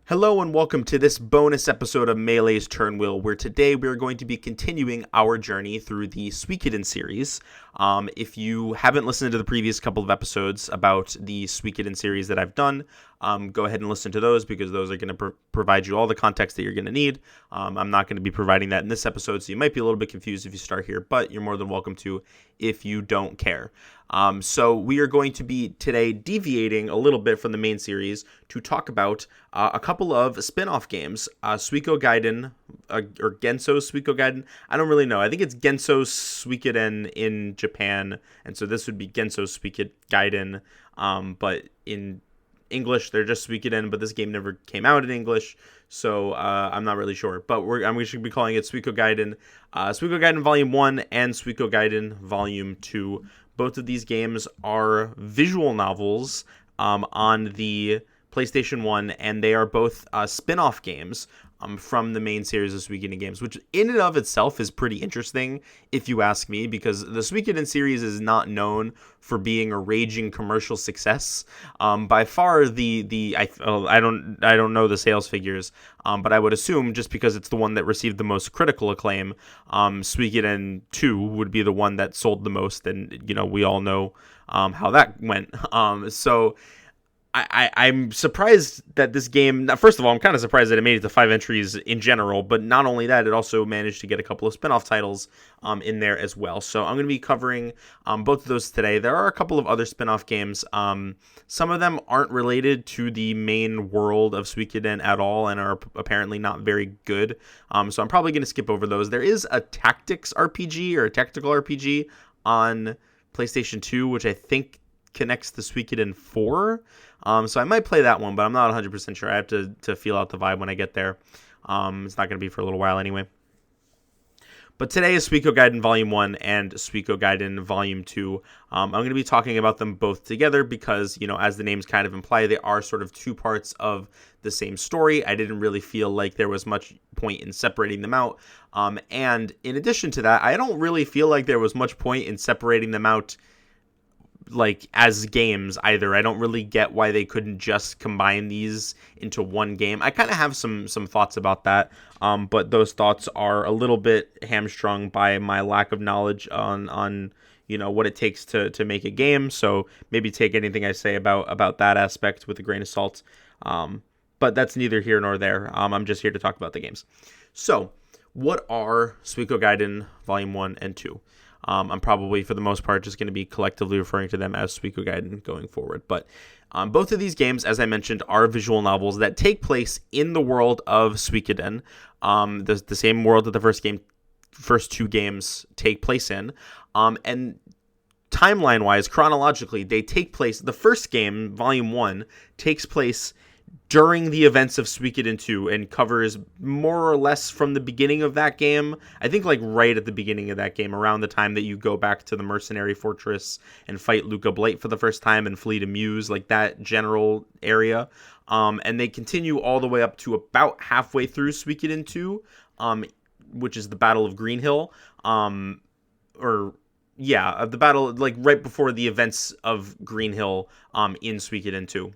Hello and welcome to this bonus episode of Melee's Turn Wheel, where today we're going to be continuing our journey through the Suikoden series. If you haven't listened to the previous couple of episodes about the Suikoden series that I've done, go ahead and listen to those because those are going to provide you all the context that you're going to need. I'm not going to be providing that in this episode, so you might be a little bit confused if you start here, but you're more than welcome to if you don't care. So we are going to be today deviating a little bit from the main series to talk about a couple of spin-off games, Suikogaiden, or Genso Suikogaiden. I don't really know. I think it's Genso Suikoden in Japan, and so this would be Genso Suikogaiden, but in English they're just Suikoden, but this game never came out in English, so I'm not really sure. But I'm going to be calling it Suikogaiden, Suikogaiden Volume 1 and Suikogaiden Volume 2. Both of these games are visual novels on the PlayStation 1, and they are both spin-off games from the main series of Suikoden games, which in and of itself is pretty interesting, if you ask me, because the Suikoden series is not known for being a raging commercial success. By far, I don't know the sales figures, but I would assume just because it's the one that received the most critical acclaim, Suikoden 2 would be the one that sold the most, and we all know how that went. So I'm surprised that this game, first of all, I'm kind of surprised that it made it to 5 entries in general, but not only that, it also managed to get a couple of spin-off titles in there as well. So I'm going to be covering both of those today. There are a couple of other spin-off games. Some of them aren't related to the main world of Suikoden at all and are apparently not very good. So I'm probably going to skip over those. There is a tactics RPG or a tactical RPG on PlayStation 2, which I think connects to Suikoden 4. So I might play that one, but I'm not 100% sure. I have to feel out the vibe when I get there. It's not going to be for a little while anyway. But today is Suikogaiden Volume 1 and Suikogaiden Volume 2. I'm going to be talking about them both together because, as the names kind of imply, they are sort of two parts of the same story. I didn't really feel like there was much point in separating them out. And in addition to that, I don't really feel like there was much point in separating them out like as games either. I don't really get why they couldn't just combine these into one game. I kind of have some thoughts about that, but those thoughts are a little bit hamstrung by my lack of knowledge on what it takes to make a game. So maybe take anything I say about that aspect with a grain of salt. But that's neither here nor there. I'm just here to talk about the games. So what are Suikogaiden Volume 1 and 2? I'm probably, for the most part, just going to be collectively referring to them as Suikogaiden going forward. But both of these games, as I mentioned, are visual novels that take place in the world of Suikoden, the same world that the first two games take place in. And timeline-wise, chronologically, they take place. The first game, Volume 1, takes place during the events of Suikoden 2 and covers more or less from the beginning of that game. I think like right at the beginning of that game, around the time that you go back to the mercenary fortress and fight Luca Blade for the first time and flee to Muse, like that general area. And they continue all the way up to about halfway through Suikoden 2, which is the Battle of Greenhill. The battle, like right before the events of Greenhill in Suikoden 2.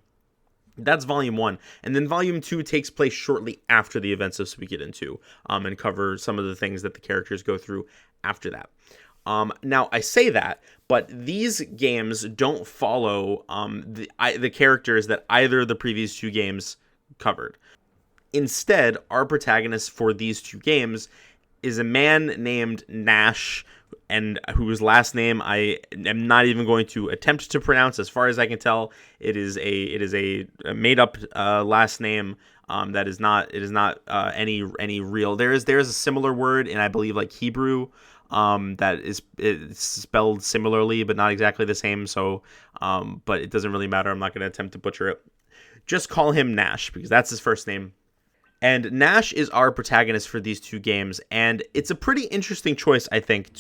That's Volume 1. And then Volume 2 takes place shortly after the events of Suikoden 2 and covers some of the things that the characters go through after that. Now, I say that, but these games don't follow the characters that either of the previous two games covered. Instead, our protagonist for these two games is a man named Nash, and whose last name I am not even going to attempt to pronounce. As far as I can tell, it is a made up last name that is not any real. There is a similar word in, I believe, like Hebrew that it's spelled similarly but not exactly the same. So but it doesn't really matter. I'm not going to attempt to butcher it. Just call him Nash because that's his first name. And Nash is our protagonist for these two games, and it's a pretty interesting choice, I think,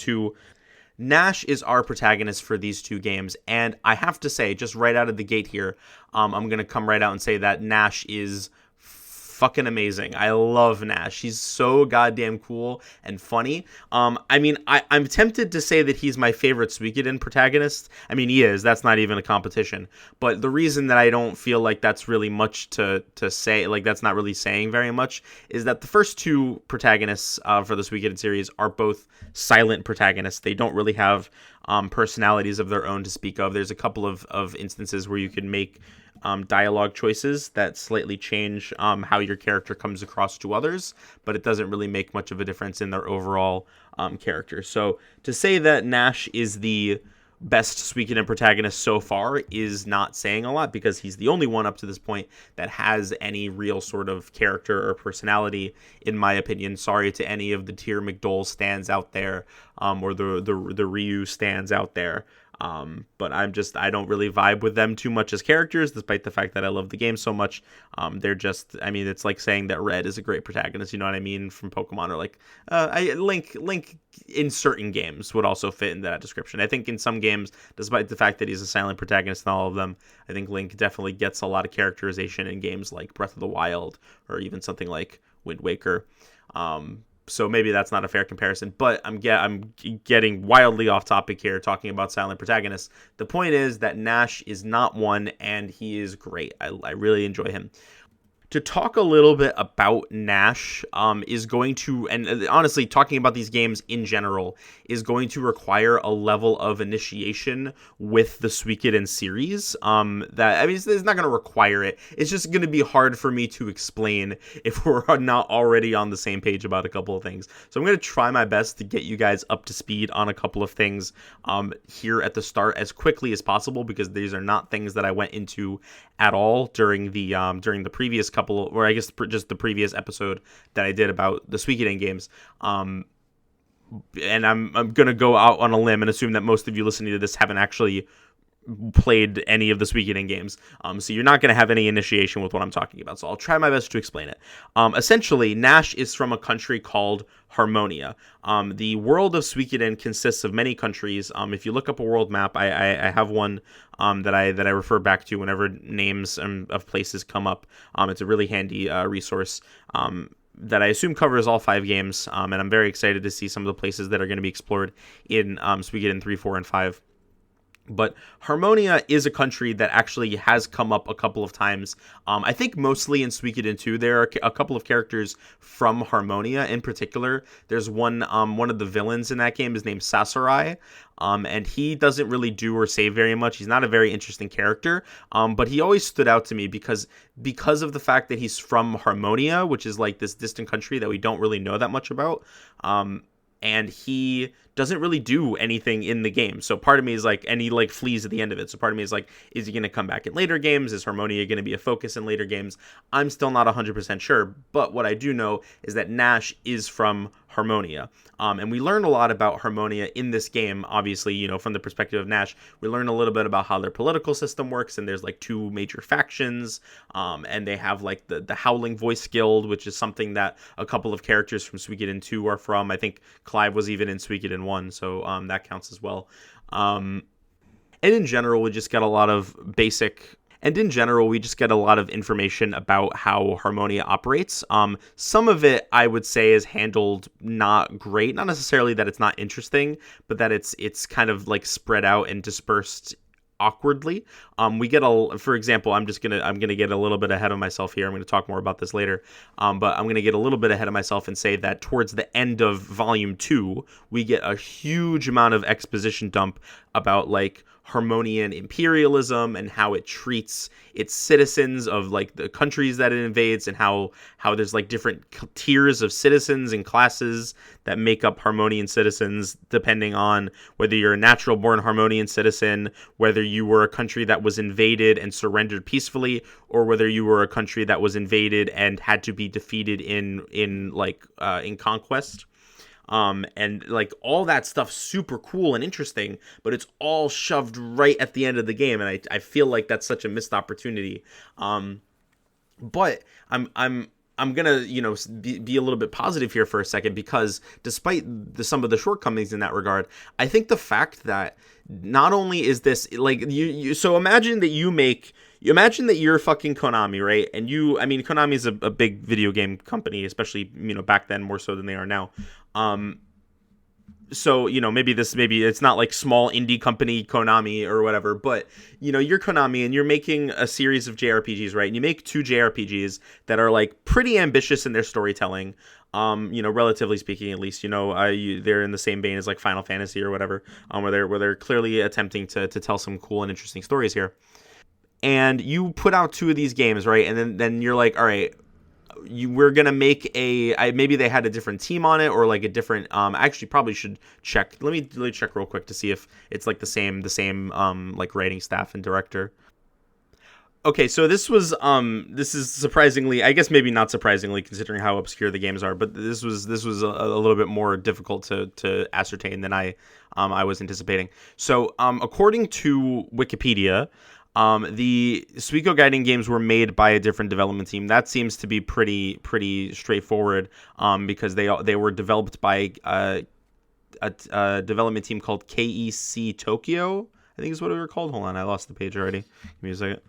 Nash is our protagonist for these two games, and I have to say, just right out of the gate here, I'm going to come right out and say that Nash is fucking amazing. I love Nash. He's so goddamn cool and funny. I mean, I'm tempted to say that he's my favorite Suikoden protagonist. I mean, he is. That's not even a competition. But the reason that I don't feel like that's really much to say, like that's not really saying very much, is that the first two protagonists for the Suikoden series are both silent protagonists. They don't really have personalities of their own to speak of. There's a couple of instances where you can make dialogue choices that slightly change how your character comes across to others, but it doesn't really make much of a difference in their overall character. So to say that Nash is the best Suikoden protagonist so far is not saying a lot, because he's the only one up to this point that has any real sort of character or personality, in my opinion. Sorry to any of the Tyr McDole stands out there, or the Ryu stands out there. But I don't really vibe with them too much as characters, despite the fact that I love the game so much. They're just, I mean, it's like saying that Red is a great protagonist, you know what I mean, from Pokemon, or like, Link in certain games would also fit in that description. I think in some games, despite the fact that he's a silent protagonist in all of them, I think Link definitely gets a lot of characterization in games like Breath of the Wild, or even something like Wind Waker. So maybe that's not a fair comparison, but I'm getting wildly off topic here talking about silent protagonists. The point is that Nash is not one, and he is great. I really enjoy him. To talk a little bit about Nash is going to, and honestly, talking about these games in general is going to require a level of initiation with the Suikoden series. That, I mean, it's not going to require it. It's just going to be hard for me to explain if we're not already on the same page about a couple of things. So I'm going to try my best to get you guys up to speed on a couple of things here at the start as quickly as possible, because these are not things that I went into at all during the previous couple, or I guess just the previous episode that I did about the Suikoden games. And I'm gonna go out on a limb and assume that most of you listening to this haven't actually played any of the Suikoden games, so you're not going to have any initiation with what I'm talking about, so I'll try my best to explain it. Essentially, Nash is from a country called Harmonia. The world of Suikoden consists of many countries. If you look up a world map, I have one that I refer back to whenever names of places come up. It's a really handy resource that I assume covers all 5 games, and I'm very excited to see some of the places that are going to be explored in Suikoden 3, 4, and 5. But Harmonia is a country that actually has come up a couple of times. I think mostly in Suikoden 2. There are a couple of characters from Harmonia in particular. There's one of the villains in that game is named Sasurai. And he doesn't really do or say very much. He's not a very interesting character, but he always stood out to me because of the fact that he's from Harmonia, which is like this distant country that we don't really know that much about. And he doesn't really do anything in the game. So part of me is like, and he like flees at the end of it. So part of me is like, is he going to come back in later games? Is Harmonia going to be a focus in later games? I'm still not 100% sure. But what I do know is that Nash is from Harmonia. And we learn a lot about Harmonia in this game, obviously, you know, from the perspective of Nash. We learn a little bit about how their political system works, and there's like 2 major factions, and they have like the Howling Voice Guild, which is something that a couple of characters from Suikoden 2 are from. I think Clive was even in Suikoden 1, so that counts as well. And in general, we just got a lot of information about how Harmonia operates. Some of it, I would say, is handled not great. Not necessarily that it's not interesting, but that it's kind of like spread out and dispersed awkwardly. For example, I'm gonna get a little bit ahead of myself here. I'm gonna talk more about this later. But I'm gonna get a little bit ahead of myself and say that towards the end of Volume 2, we get a huge amount of exposition dump about like Harmonian imperialism and how it treats its citizens of like the countries that it invades, and how there's like different tiers of citizens and classes that make up Harmonian citizens, depending on whether you're a natural born Harmonian citizen, whether you were a country that was invaded and surrendered peacefully, or whether you were a country that was invaded and had to be defeated in conquest. And like all that stuff's super cool and interesting, but it's all shoved right at the end of the game, and I feel like that's such a missed opportunity. But I'm I'm gonna, be a little bit positive here for a second, because despite some of the shortcomings in that regard, I think the fact that not only is this like so imagine that imagine that you're fucking Konami, right? And Konami is a big video game company, especially back then more so than they are now. So, maybe it's not like small indie company Konami or whatever, but, you're Konami and you're making a series of JRPGs, right? And you make 2 JRPGs that are like pretty ambitious in their storytelling, relatively speaking, at least, they're in the same vein as like Final Fantasy or whatever, where they're clearly attempting to tell some cool and interesting stories here. And you put out 2 of these games, right? And then you're like, all right, we're gonna make maybe they had a different team on it, or like a different I actually probably should check. Let me check real quick to see if it's like the same like writing staff and director. Okay, so this is surprisingly, I guess maybe not surprisingly considering how obscure the games are, but this was a little bit more difficult to ascertain than I was anticipating. So according to Wikipedia, the Suikogaiden games were made by a different development team. That seems to be pretty straightforward, because they were developed by a development team called KEC Tokyo, I think is what it were called. Hold on, I lost the page already. Give me a second.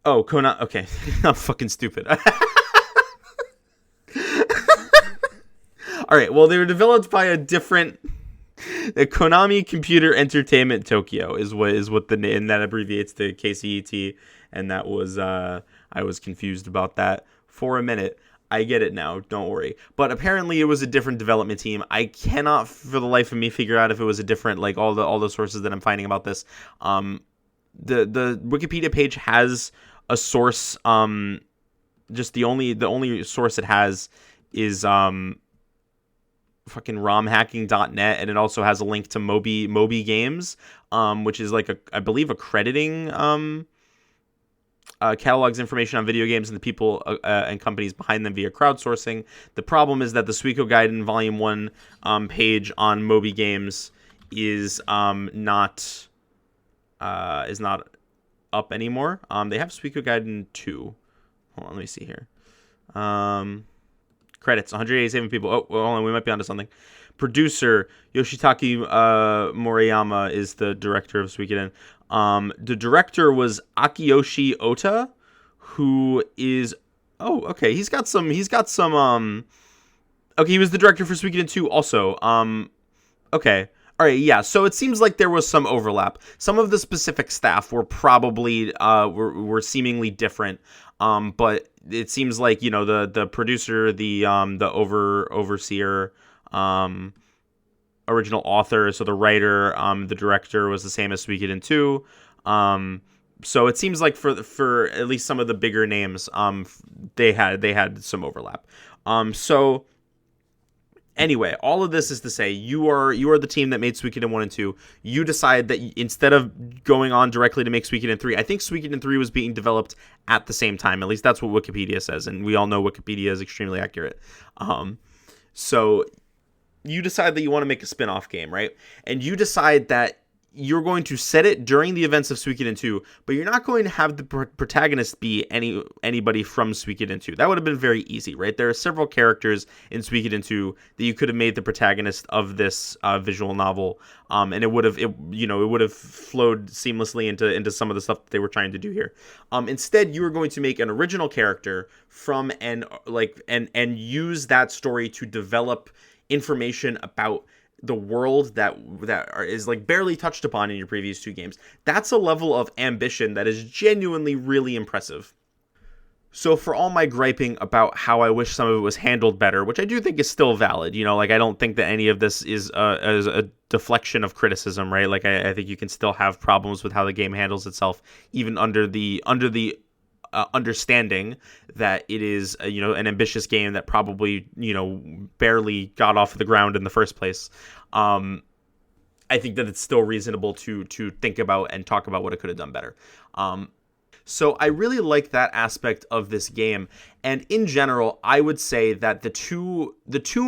Oh, Konami. Okay, I'm fucking stupid. All right, well, they were developed by a different... The Konami Computer Entertainment Tokyo is what the name, and that abbreviates to KCET, and that was I was confused about that for a minute. I get it now, don't worry. But apparently it was a different development team. I cannot for the life of me figure out if it was a different, like all the sources that I'm finding about this. The Wikipedia page has a source. Just the only source it has is fucking romhacking.net, and it also has a link to Moby Games, which is like I believe accrediting catalogs information on video games and the people and companies behind them via crowdsourcing. The problem is that the Suikogaiden Volume 1 page on Moby Games is not up anymore. They have Suikogaiden 2. Hold on, let me see here. Credits, 187 people. Oh, well, hold on, we might be onto something. Producer, Yoshitaki Moriyama is the director of Suikoden. The director was Akiyoshi Ota, who is... Oh, okay, he's got some... Okay, he was the director for Suikoden 2 also. Okay. All right, yeah, so it seems like there was some overlap. Some of the specific staff were probably... were seemingly different. But it seems like, the producer, the overseer, original author, so the writer, the director was the same as Suikoden 2. So it seems like for at least some of the bigger names, they had some overlap. So anyway, all of this is to say, you are the team that made Suikoden 1 and 2. You decide that instead of going on directly to make Suikoden 3, I think Suikoden 3 was being developed at the same time. At least that's what Wikipedia says, and we all know Wikipedia is extremely accurate. So you decide that you want to make a spin-off game, right? And you decide that you're going to set it during the events of Suikoden 2, but you're not going to have the protagonist be anybody from Suikoden 2. That would have been very easy, right? There are several characters in Suikoden 2 that you could have made the protagonist of this visual novel, and it would have flowed seamlessly into some of the stuff that they were trying to do here. Instead, you were going to make an original character from and use that story to develop information about the world that is like barely touched upon in your previous 2 games. That's a level of ambition that is genuinely really impressive. So for all my griping about how I wish some of it was handled better, which I do think is still valid, I don't think that any of this is a deflection of criticism, right? Like I think you can still have problems with how the game handles itself, even under the understanding that it is an ambitious game that probably barely got off the ground in the first place. I think that it's still reasonable to think about and talk about what it could have done better. So I really like that aspect of this game, and in general, I would say that the two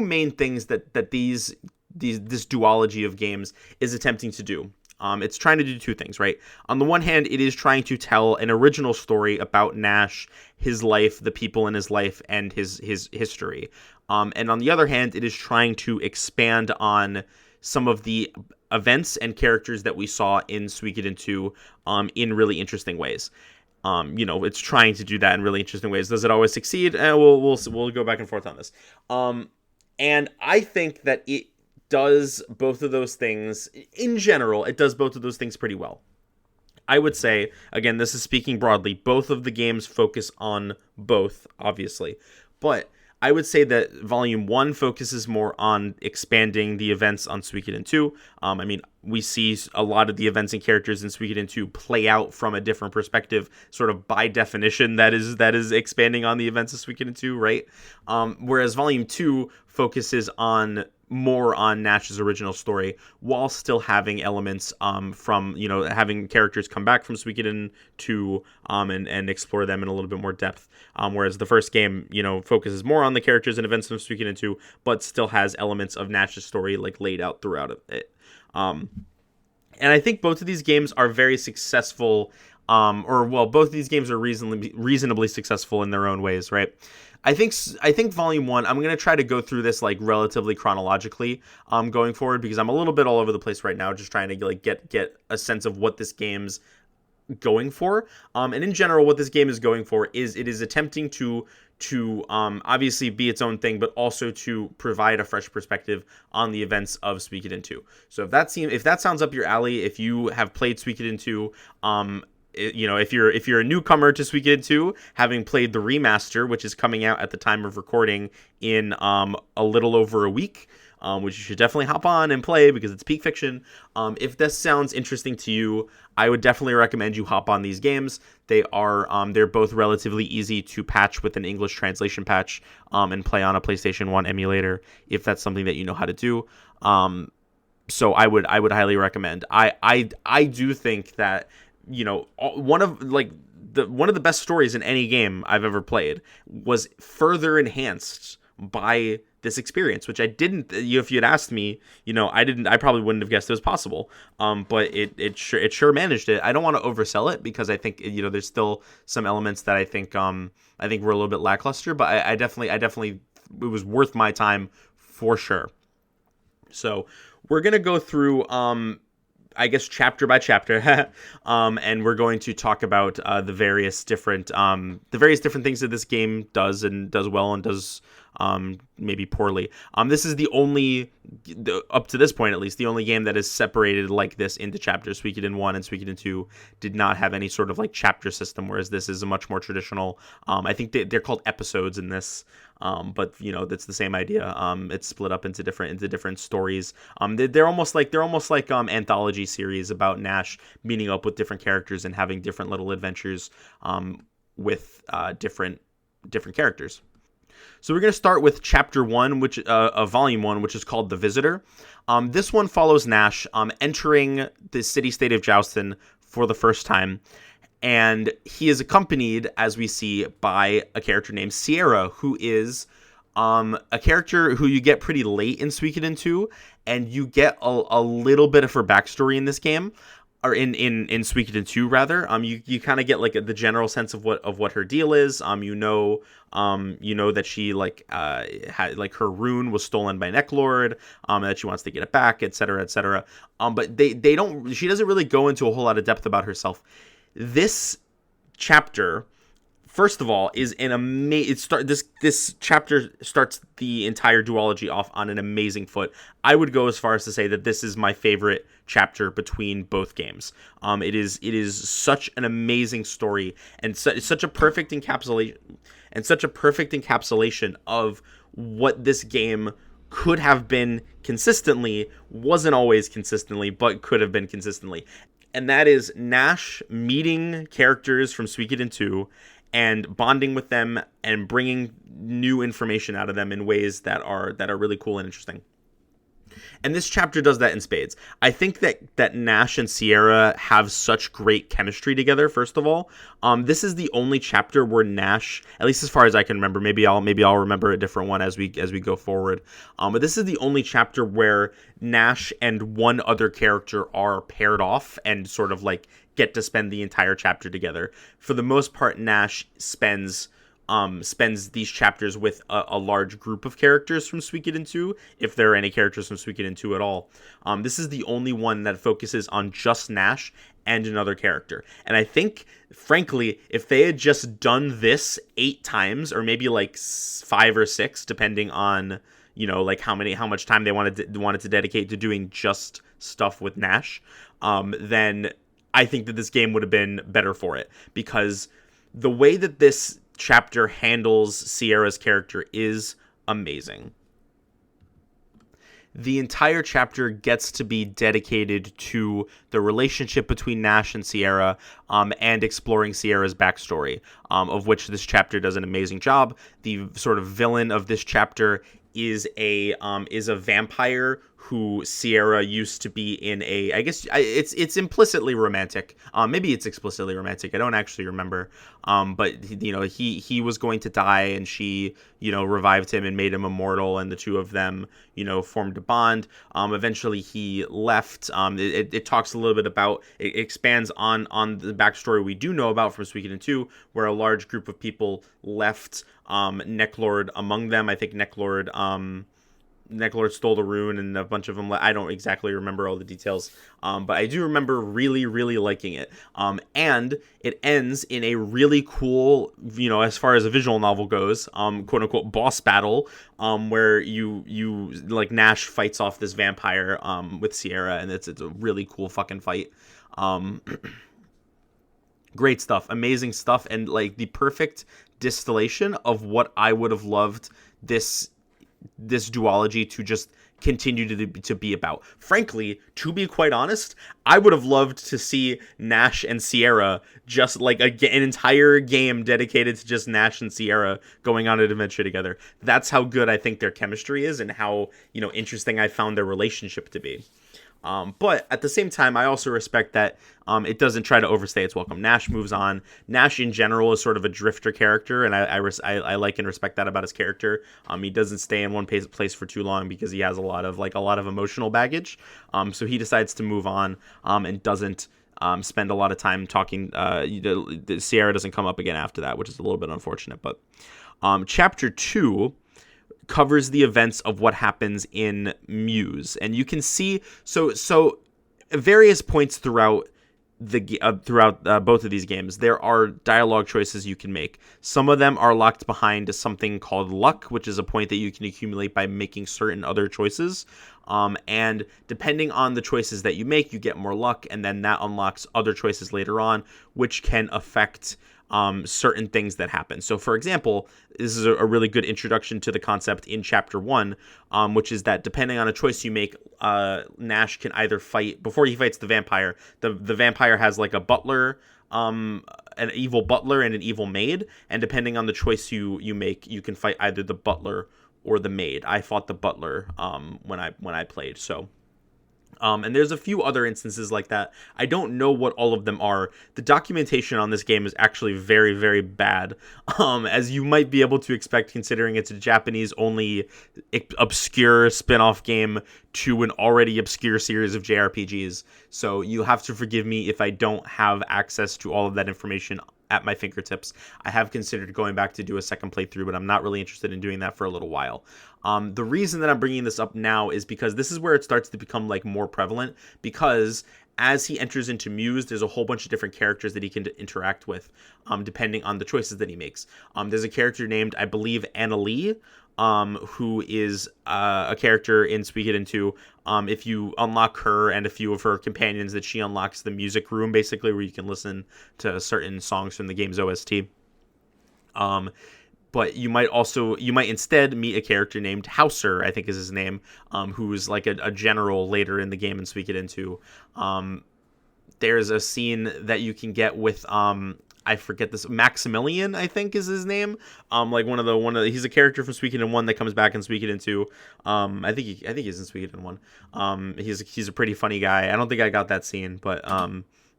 main things that this duology of games is attempting to do. It's trying to do two things, right? On the one hand, it is trying to tell an original story about Nash, his life, the people in his life, and his history. And on the other hand, it is trying to expand on some of the events and characters that we saw in Suikoden 2 in really interesting ways. It's trying to do that in really interesting ways. Does it always succeed? We'll go back and forth on this. And I think that it does both of those things. In general, it does both of those things pretty well. I would say, again, this is speaking broadly, both of the games focus on both, obviously. But I would say that Volume 1 focuses more on expanding the events on Suikoden 2. We see a lot of the events and characters in Suikoden 2 play out from a different perspective, sort of by definition, that is expanding on the events of Suikoden 2, right? Whereas Volume 2 focuses more on Nash's original story, while still having elements from, having characters come back from Suikoden 2 and explore them in a little bit more depth. Whereas the first game, focuses more on the characters and events of Suikoden 2, but still has elements of Nash's story laid out throughout it. And I think both of these games are very successful, both of these games are reasonably successful in their own ways, right? I think Volume 1, I'm going to try to go through this relatively chronologically going forward, because I'm a little bit all over the place right now, just trying to get a sense of what this game's going for. And in general, what this game is going for is it is attempting to obviously be its own thing, but also to provide a fresh perspective on the events of Suikoden 2. So if that sounds up your alley, if you have played Suikoden 2, if you're a newcomer to Suikoden 2, having played the remaster, which is coming out at the time of recording in a little over a week, which you should definitely hop on and play because it's peak fiction. If this sounds interesting to you, I would definitely recommend you hop on these games. They're both relatively easy to patch with an English translation patch and play on a PlayStation 1 emulator if that's something that you know how to do. So I would highly recommend. I do think that one of the best stories in any game I've ever played was further enhanced by this experience, which I didn't. If you'd asked me, I probably wouldn't have guessed it was possible. But it sure managed it. I don't want to oversell it because I think there's still some elements that I think were a little bit lackluster. But I definitely it was worth my time for sure. So we're gonna go through I guess chapter by chapter, and we're going to talk about the various different things that this game does well and does maybe poorly. This is the only, up to this point at least, the only game that is separated like this into chapters. Suikoden 1 and Suikoden 2 did not have any sort of chapter system, whereas this is a much more traditional. I think they're called episodes in this. But that's the same idea. It's split up into different stories. They're almost like anthology series about Nash meeting up with different characters and having different little adventures with different characters. So we're going to start with chapter 1, which volume 1, which is called The Visitor. This one follows Nash entering the city-state of Joustin for the first time. And he is accompanied, as we see, by a character named Sierra, who is a character who you get pretty late in Suikoden 2, and you get a little bit of her backstory in this game, or in Suikoden 2 rather. You kind of get the general sense of what her deal is. You know that she had her rune was stolen by Necklord, that she wants to get it back, etc., etc. But she doesn't really go into a whole lot of depth about herself. This chapter, first of all, is an amazing. This chapter starts the entire duology off on an amazing foot. I would go as far as to say that this is my favorite chapter between both games. It is such an amazing story and such a perfect encapsulation of what this game could have been consistently, wasn't always consistently, but could have been consistently. And that is Nash meeting characters from Suikoden 2 and bonding with them and bringing new information out of them in ways that are really cool and interesting. And this chapter does that in spades. I think that Nash and Sierra have such great chemistry together. First of all, this is the only chapter where Nash, at least as far as I can remember, maybe I'll remember a different one as we go forward. But this is the only chapter where Nash and one other character are paired off and sort of like get to spend the entire chapter together. For the most part, Nash spends these chapters with a large group of characters from Suikoden 2, if there are any characters from Suikoden 2 at all. This is the only one that focuses on just Nash and another character. And I think, frankly, if they had just done this 8 times, or maybe like 5 or 6, depending on, you know, like how much time they wanted to dedicate to doing just stuff with Nash, then I think that this game would have been better for it, because the way that this chapter handles Sierra's character is amazing. The entire chapter gets to be dedicated to the relationship between Nash and Sierra, and exploring Sierra's backstory, of which this chapter does an amazing job. The sort of villain of this chapter is a vampire who Sierra used to be in a, I guess it's implicitly romantic. Maybe it's explicitly romantic. I don't actually remember. But you know, he was going to die, and she, you know, revived him and made him immortal, and the two of them, you know, formed a bond. Eventually he left. It talks a little bit about, it expands on the backstory we do know about from Suikoden 2, where a large group of people left, Necklord among them. I think Necklord stole the rune, and a bunch of them. I don't exactly remember all the details, but I do remember really, really liking it. And it ends in a really cool, you know, as far as a visual novel goes, quote unquote boss battle, where you like Nash fights off this vampire with Sierra, and it's a really cool fucking fight. Great stuff, amazing stuff, and like the perfect distillation of what I would have loved this duology to just continue to be about. Frankly, to be quite honest, I would have loved to see Nash and Sierra just like an entire game dedicated to just Nash and Sierra going on an adventure together. That's how good I think their chemistry is, and how, you know, interesting I found their relationship to be. But at the same time, I also respect that it doesn't try to overstay its welcome. Nash moves on. Nash in general is sort of a drifter character, and I like and respect that about his character. He doesn't stay in one place for too long because he has a lot of emotional baggage. So he decides to move on, and doesn't spend a lot of time talking. Sierra doesn't come up again after that, which is a little bit unfortunate. But chapter 2 covers the events of what happens in Muse, and you can see so at various points throughout both of these games, there are dialogue choices you can make. Some of them are locked behind something called luck, which is a point that you can accumulate by making certain other choices. And depending on the choices that you make, you get more luck, and then that unlocks other choices later on, which can affect certain things that happen. So, for example, this is a really good introduction to the concept in Chapter 1, which is that depending on a choice you make, Nash can either fight, before he fights the vampire, the vampire has like a butler, an evil butler and an evil maid, and depending on the choice you make, you can fight either the butler or the maid. I fought the butler when I played, so... and there's a few other instances like that. I don't know what all of them are. The documentation on this game is actually very, very bad, as you might be able to expect, considering it's a Japanese-only obscure spin-off game to an already obscure series of JRPGs. So you have to forgive me if I don't have access to all of that information at my fingertips. I have considered going back to do a second playthrough, but I'm not really interested in doing that for a little while. The reason that I'm bringing this up now is because this is where it starts to become like more prevalent, because as he enters into Muse, there's a whole bunch of different characters that he can interact with, depending on the choices that he makes. There's a character named, I believe, Annalie, who is a character in Suikoden 2. If you unlock her and a few of her companions, that she unlocks the music room, basically, where you can listen to certain songs from the game's OST. But you might instead meet a character named Hauser, I think is his name, who's like a general later in the game in Suikoden 2. There's a scene that you can get with I forget this, Maximilian, I think is his name. Like he's a character from Suikoden 1 that comes back in Suikoden 2. I think he's in Suikoden 1. He's a pretty funny guy. I don't think I got that scene, but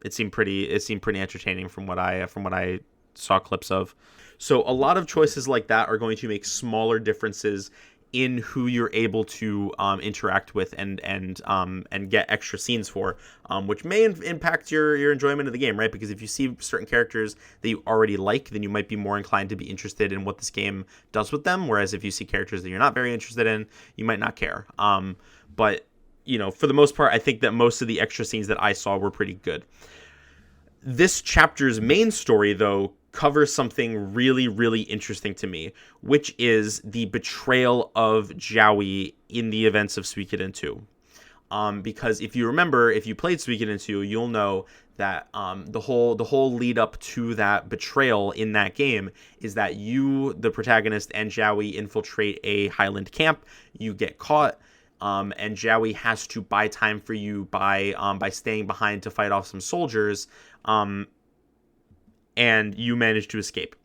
it seemed pretty entertaining from what I saw clips of. So a lot of choices like that are going to make smaller differences in who you're able to interact with and get extra scenes for, which may impact your enjoyment of the game, right? Because if you see certain characters that you already like, then you might be more inclined to be interested in what this game does with them. Whereas if you see characters that you're not very interested in, you might not care. But for the most part, I think that most of the extra scenes that I saw were pretty good. This chapter's main story, though, covers something really, really interesting to me, which is the betrayal of Jowy in the events of Suikoden 2. Because if you remember, if you played Suikoden 2, you'll know that the whole lead up to that betrayal in that game is that you, the protagonist, and Jowy infiltrate a Highland camp. You get caught. And Jowy has to buy time for you by staying behind to fight off some soldiers. And you manage to escape.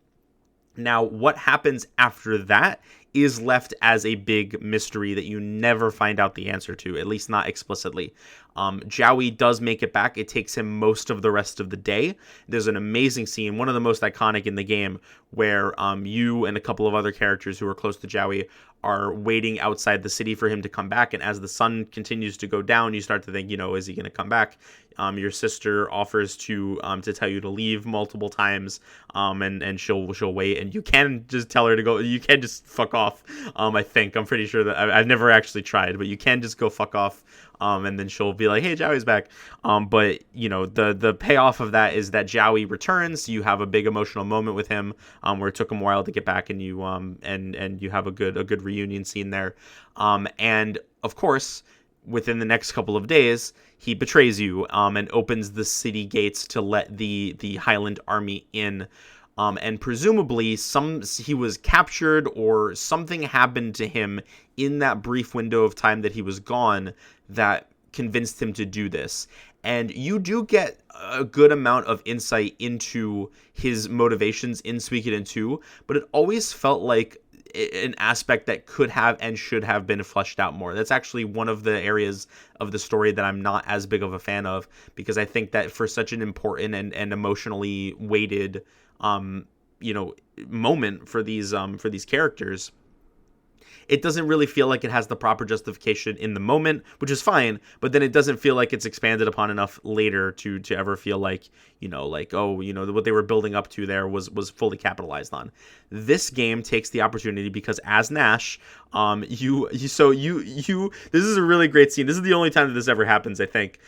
Now, what happens after that is left as a big mystery that you never find out the answer to, at least not explicitly. Jowy does make it back. It takes him most of the rest of the day. There's an amazing scene, one of the most iconic in the game, where you and a couple of other characters who are close to Jowy are waiting outside the city for him to come back. And as the sun continues to go down, you start to think, is he going to come back? Your sister offers to tell you to leave multiple times, and she'll wait, and you can just tell her to go. You can just fuck off. I'm pretty sure that I've never actually tried, but you can just go fuck off. And then she'll be like, "Hey, Jowy's back." But the payoff of that is that Jowy returns. You have a big emotional moment with him, where it took him a while to get back, and you and you have a good reunion scene there. And of course, within the next couple of days, he betrays you, and opens the city gates to let the Highland army in. And presumably he was captured or something happened to him in that brief window of time that he was gone that convinced him to do this. And you do get a good amount of insight into his motivations in Suikoden 2, but it always felt like an aspect that could have and should have been fleshed out more. That's actually one of the areas of the story that I'm not as big of a fan of, because I think that for such an important and emotionally weighted moment for these characters, it doesn't really feel like it has the proper justification in the moment, which is fine, but then it doesn't feel like it's expanded upon enough later to ever feel like, what they were building up to there was fully capitalized on. This game takes the opportunity, because as Nash, this is a really great scene. This is the only time that this ever happens, I think.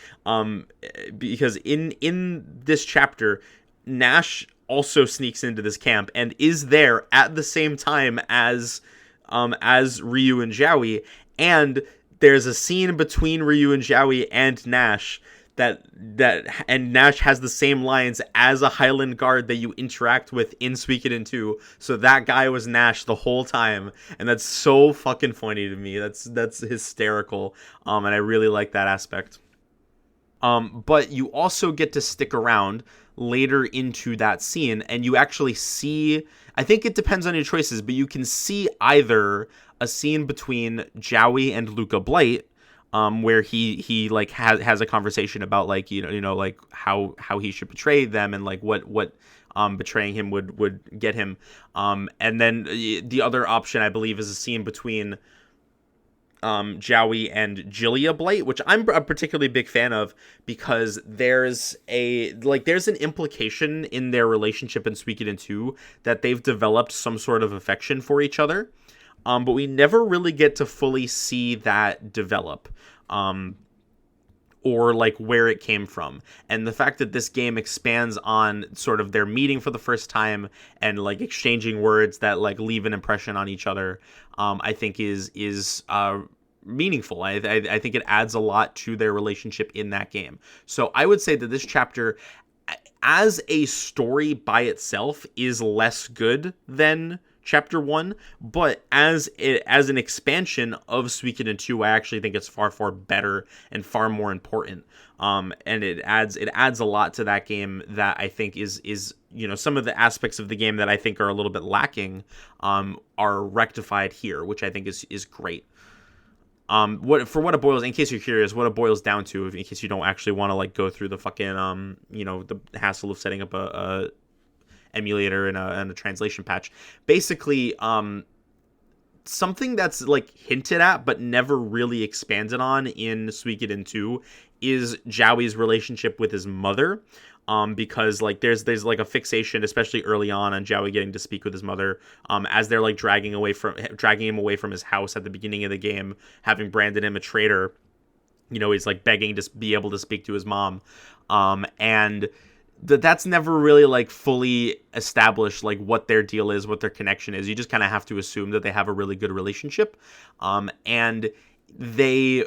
Because in this chapter, Nash also sneaks into this camp and is there at the same time as Ryu and Jowy, and there's a scene between Ryu and Jowy and Nash and Nash has the same lines as a Highland guard that you interact with in Suikoden 2. So that guy was Nash the whole time, and that's so fucking funny to me. That's hysterical, and I really like that aspect. But you also get to stick around later into that scene, and you actually see, I think it depends on your choices, but you can see either a scene between Jowy and Luca Blight, where he like has a conversation about like like how he should betray them, and like what betraying him would get him, and then the other option, I believe, is a scene between Jowy and Jillia Blight, which I'm a particularly big fan of, because there's an implication in their relationship in Suikoden 2 that they've developed some sort of affection for each other, but we never really get to fully see that develop, or like where it came from. And the fact that this game expands on sort of their meeting for the first time and like exchanging words that like leave an impression on each other, I think is meaningful. I think it adds a lot to their relationship in that game. So I would say that this chapter, as a story by itself, is less good than Chapter 1, but as an expansion of Suikoden 2, I actually think it's far better and far more important. And it adds a lot to that game that I think is some of the aspects of the game that I think are a little bit lacking are rectified here, which I think is great. What it boils, in case you're curious, what it boils down to, in case you don't actually want to like go through the fucking the hassle of setting up a emulator and a translation patch. Basically, something that's like hinted at but never really expanded on in Suikoden 2 is Jowy's relationship with his mother. Because like there's like a fixation, especially early on Jowy getting to speak with his mother, as they're like dragging him away from his house at the beginning of the game, having branded him a traitor. He's like begging to be able to speak to his mom, and that's never really like fully established, like what their deal is, what their connection is. You just kind of have to assume that they have a really good relationship, and they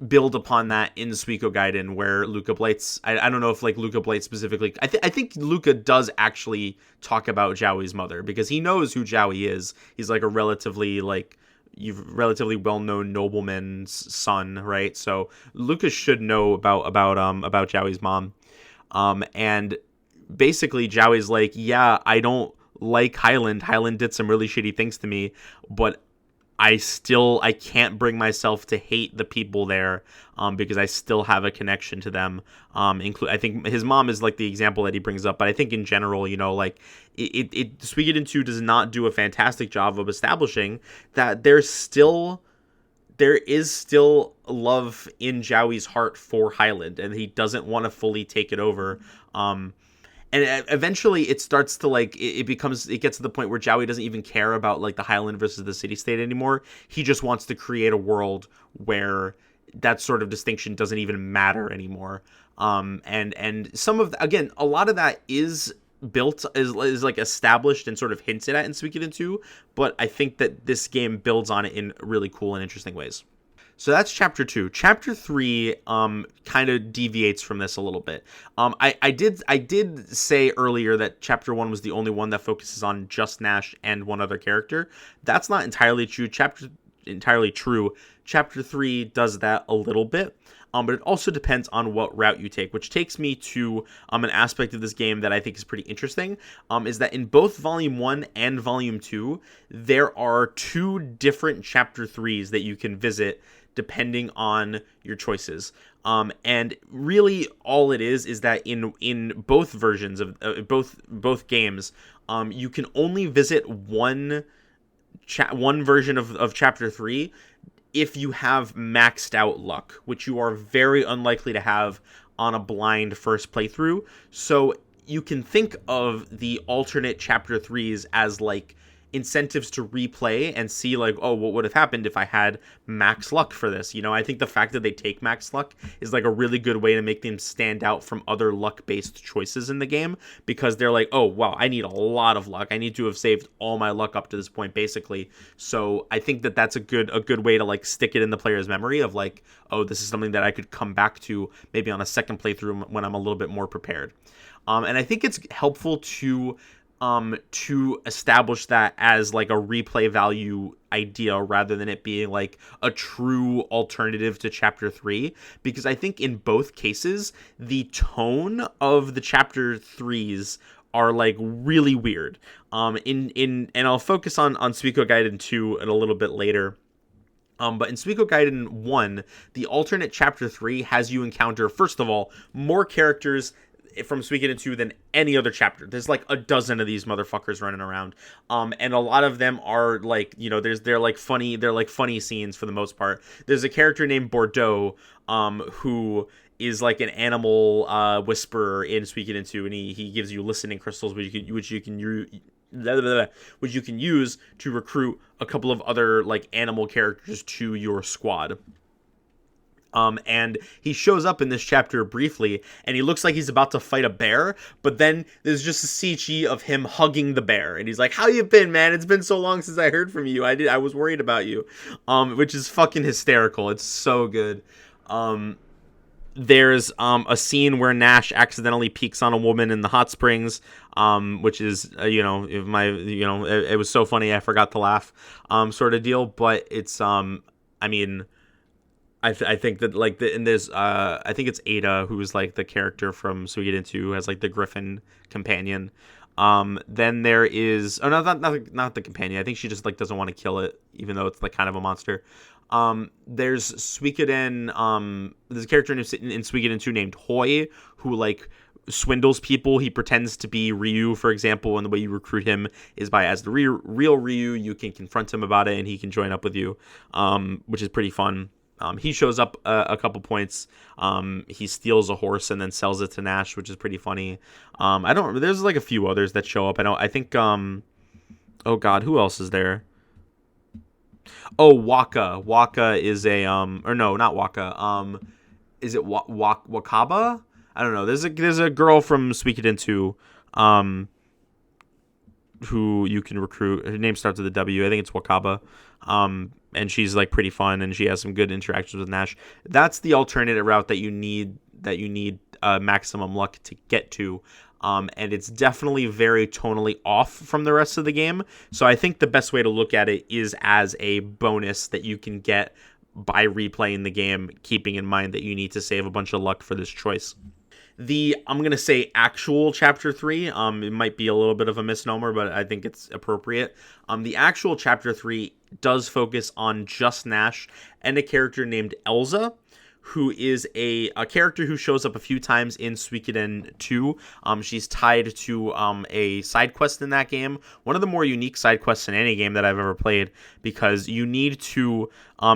build upon that in Suikogaiden, where Luca Blights, I don't know if like Luca Blight specifically, I think Luca does actually talk about Jowy's mother, because he knows who Jowy is. He's like a relatively well-known nobleman's son, right? So Luca should know about Jowy's mom. And basically Jowy's like, yeah, I don't like Highland. Highland did some really shitty things to me, but I can't bring myself to hate the people there, because I still have a connection to them. I think his mom is like the example that he brings up, but I think in general, like Suikoden 2 does not do a fantastic job of establishing that there is still love in Jowy's heart for Highland, and he doesn't want to fully take it over. And eventually it starts to like, it gets to the point where Jowy doesn't even care about like the Highland versus the city-state anymore. He just wants to create a world where that sort of distinction doesn't even matter anymore. And some of again, a lot of that is built, is like established and sort of hinted at in Suikoden 2, but I think that this game builds on it in really cool and interesting ways. So that's chapter 2. Chapter 3 kind of deviates from this a little bit. I did say earlier that chapter 1 was the only one that focuses on just Nash and one other character. That's not entirely true. Chapter 3 does that a little bit. But it also depends on what route you take, which takes me to an aspect of this game that I think is pretty interesting, is that in both Volume 1 and Volume 2, there are 2 different Chapter 3s that you can visit depending on your choices. And really all it is that in both versions of both games, you can only visit one version of Chapter 3 if you have maxed out luck, which you are very unlikely to have on a blind first playthrough. So you can think of the alternate Chapter 3s as like incentives to replay and see like, oh, what would have happened if I had max luck for this? I think the fact that they take max luck is like a really good way to make them stand out from other luck-based choices in the game, because they're like, oh, wow, I need a lot of luck. I need to have saved all my luck up to this point, basically. So I think that that's a good way to like stick it in the player's memory of like, oh, this is something that I could come back to maybe on a second playthrough when I'm a little bit more prepared. And I think it's helpful to establish that as like a replay value idea rather than it being like a true alternative to Chapter 3, because I think in both cases the tone of the Chapter 3s are like really weird. And I'll focus on Suikogaiden 2 a little bit later. But in Suikogaiden 1, the alternate Chapter 3 has you encounter, first of all, more characters from Suikoden 2 than any other chapter. There's like a dozen of these motherfuckers running around, and a lot of them are like, they're like funny scenes for the most part. There's a character named Bordeaux, who is like an animal whisperer in Suikoden 2, and he gives you listening crystals, which you can use to recruit a couple of other like animal characters to your squad. And he shows up in this chapter briefly, and he looks like he's about to fight a bear, but then there's just a CG of him hugging the bear, and he's like, how you been, man? It's been so long since I heard from you. I was worried about you. Which is fucking hysterical. It's so good. There's a scene where Nash accidentally peeks on a woman in the hot springs, which is it was so funny I forgot to laugh, sort of deal. But it's I mean, I think that like and there's I think it's Ada, who's like the character from Suikoden 2, who has like the Griffin companion. Then there is not the companion. I think she just like doesn't want to kill it, even though it's like kind of a monster. There's Suikoden. There's a character in Suikoden 2 named Hoi, who like swindles people. He pretends to be Ryu, for example, and the way you recruit him is by, as the real Ryu, you can confront him about it, and he can join up with you, which is pretty fun. He shows up a couple points. He steals a horse and then sells it to Nash, which is pretty funny. There's like a few others that show up. I think. Oh God, who else is there? Oh, Waka. Waka is a or no, not Waka. Is it Wakaba? I don't know. There's a girl from Suikoden 2, who you can recruit. Her name starts with a W. I think it's Wakaba. And she's like pretty fun, and she has some good interactions with Nash. That's the alternative route that you need maximum luck to get to. And it's definitely very tonally off from the rest of the game. So I think the best way to look at it is as a bonus that you can get by replaying the game, keeping in mind that you need to save a bunch of luck for this choice. I'm going to say actual Chapter 3, it might be a little bit of a misnomer, but I think it's appropriate. The actual Chapter 3 does focus on just Nash and a character named Elza, who is a character who shows up a few times in Suikoden 2. She's tied to a side quest in that game. One of the more unique side quests in any game that I've ever played, because you need to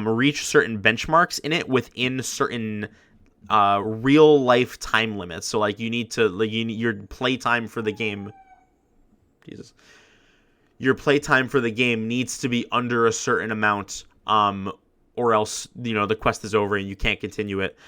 reach certain benchmarks in it within certain real life time limits. So like you need to your playtime for the game. Jesus. Your playtime for the game needs to be under a certain amount, or else the quest is over and you can't continue it,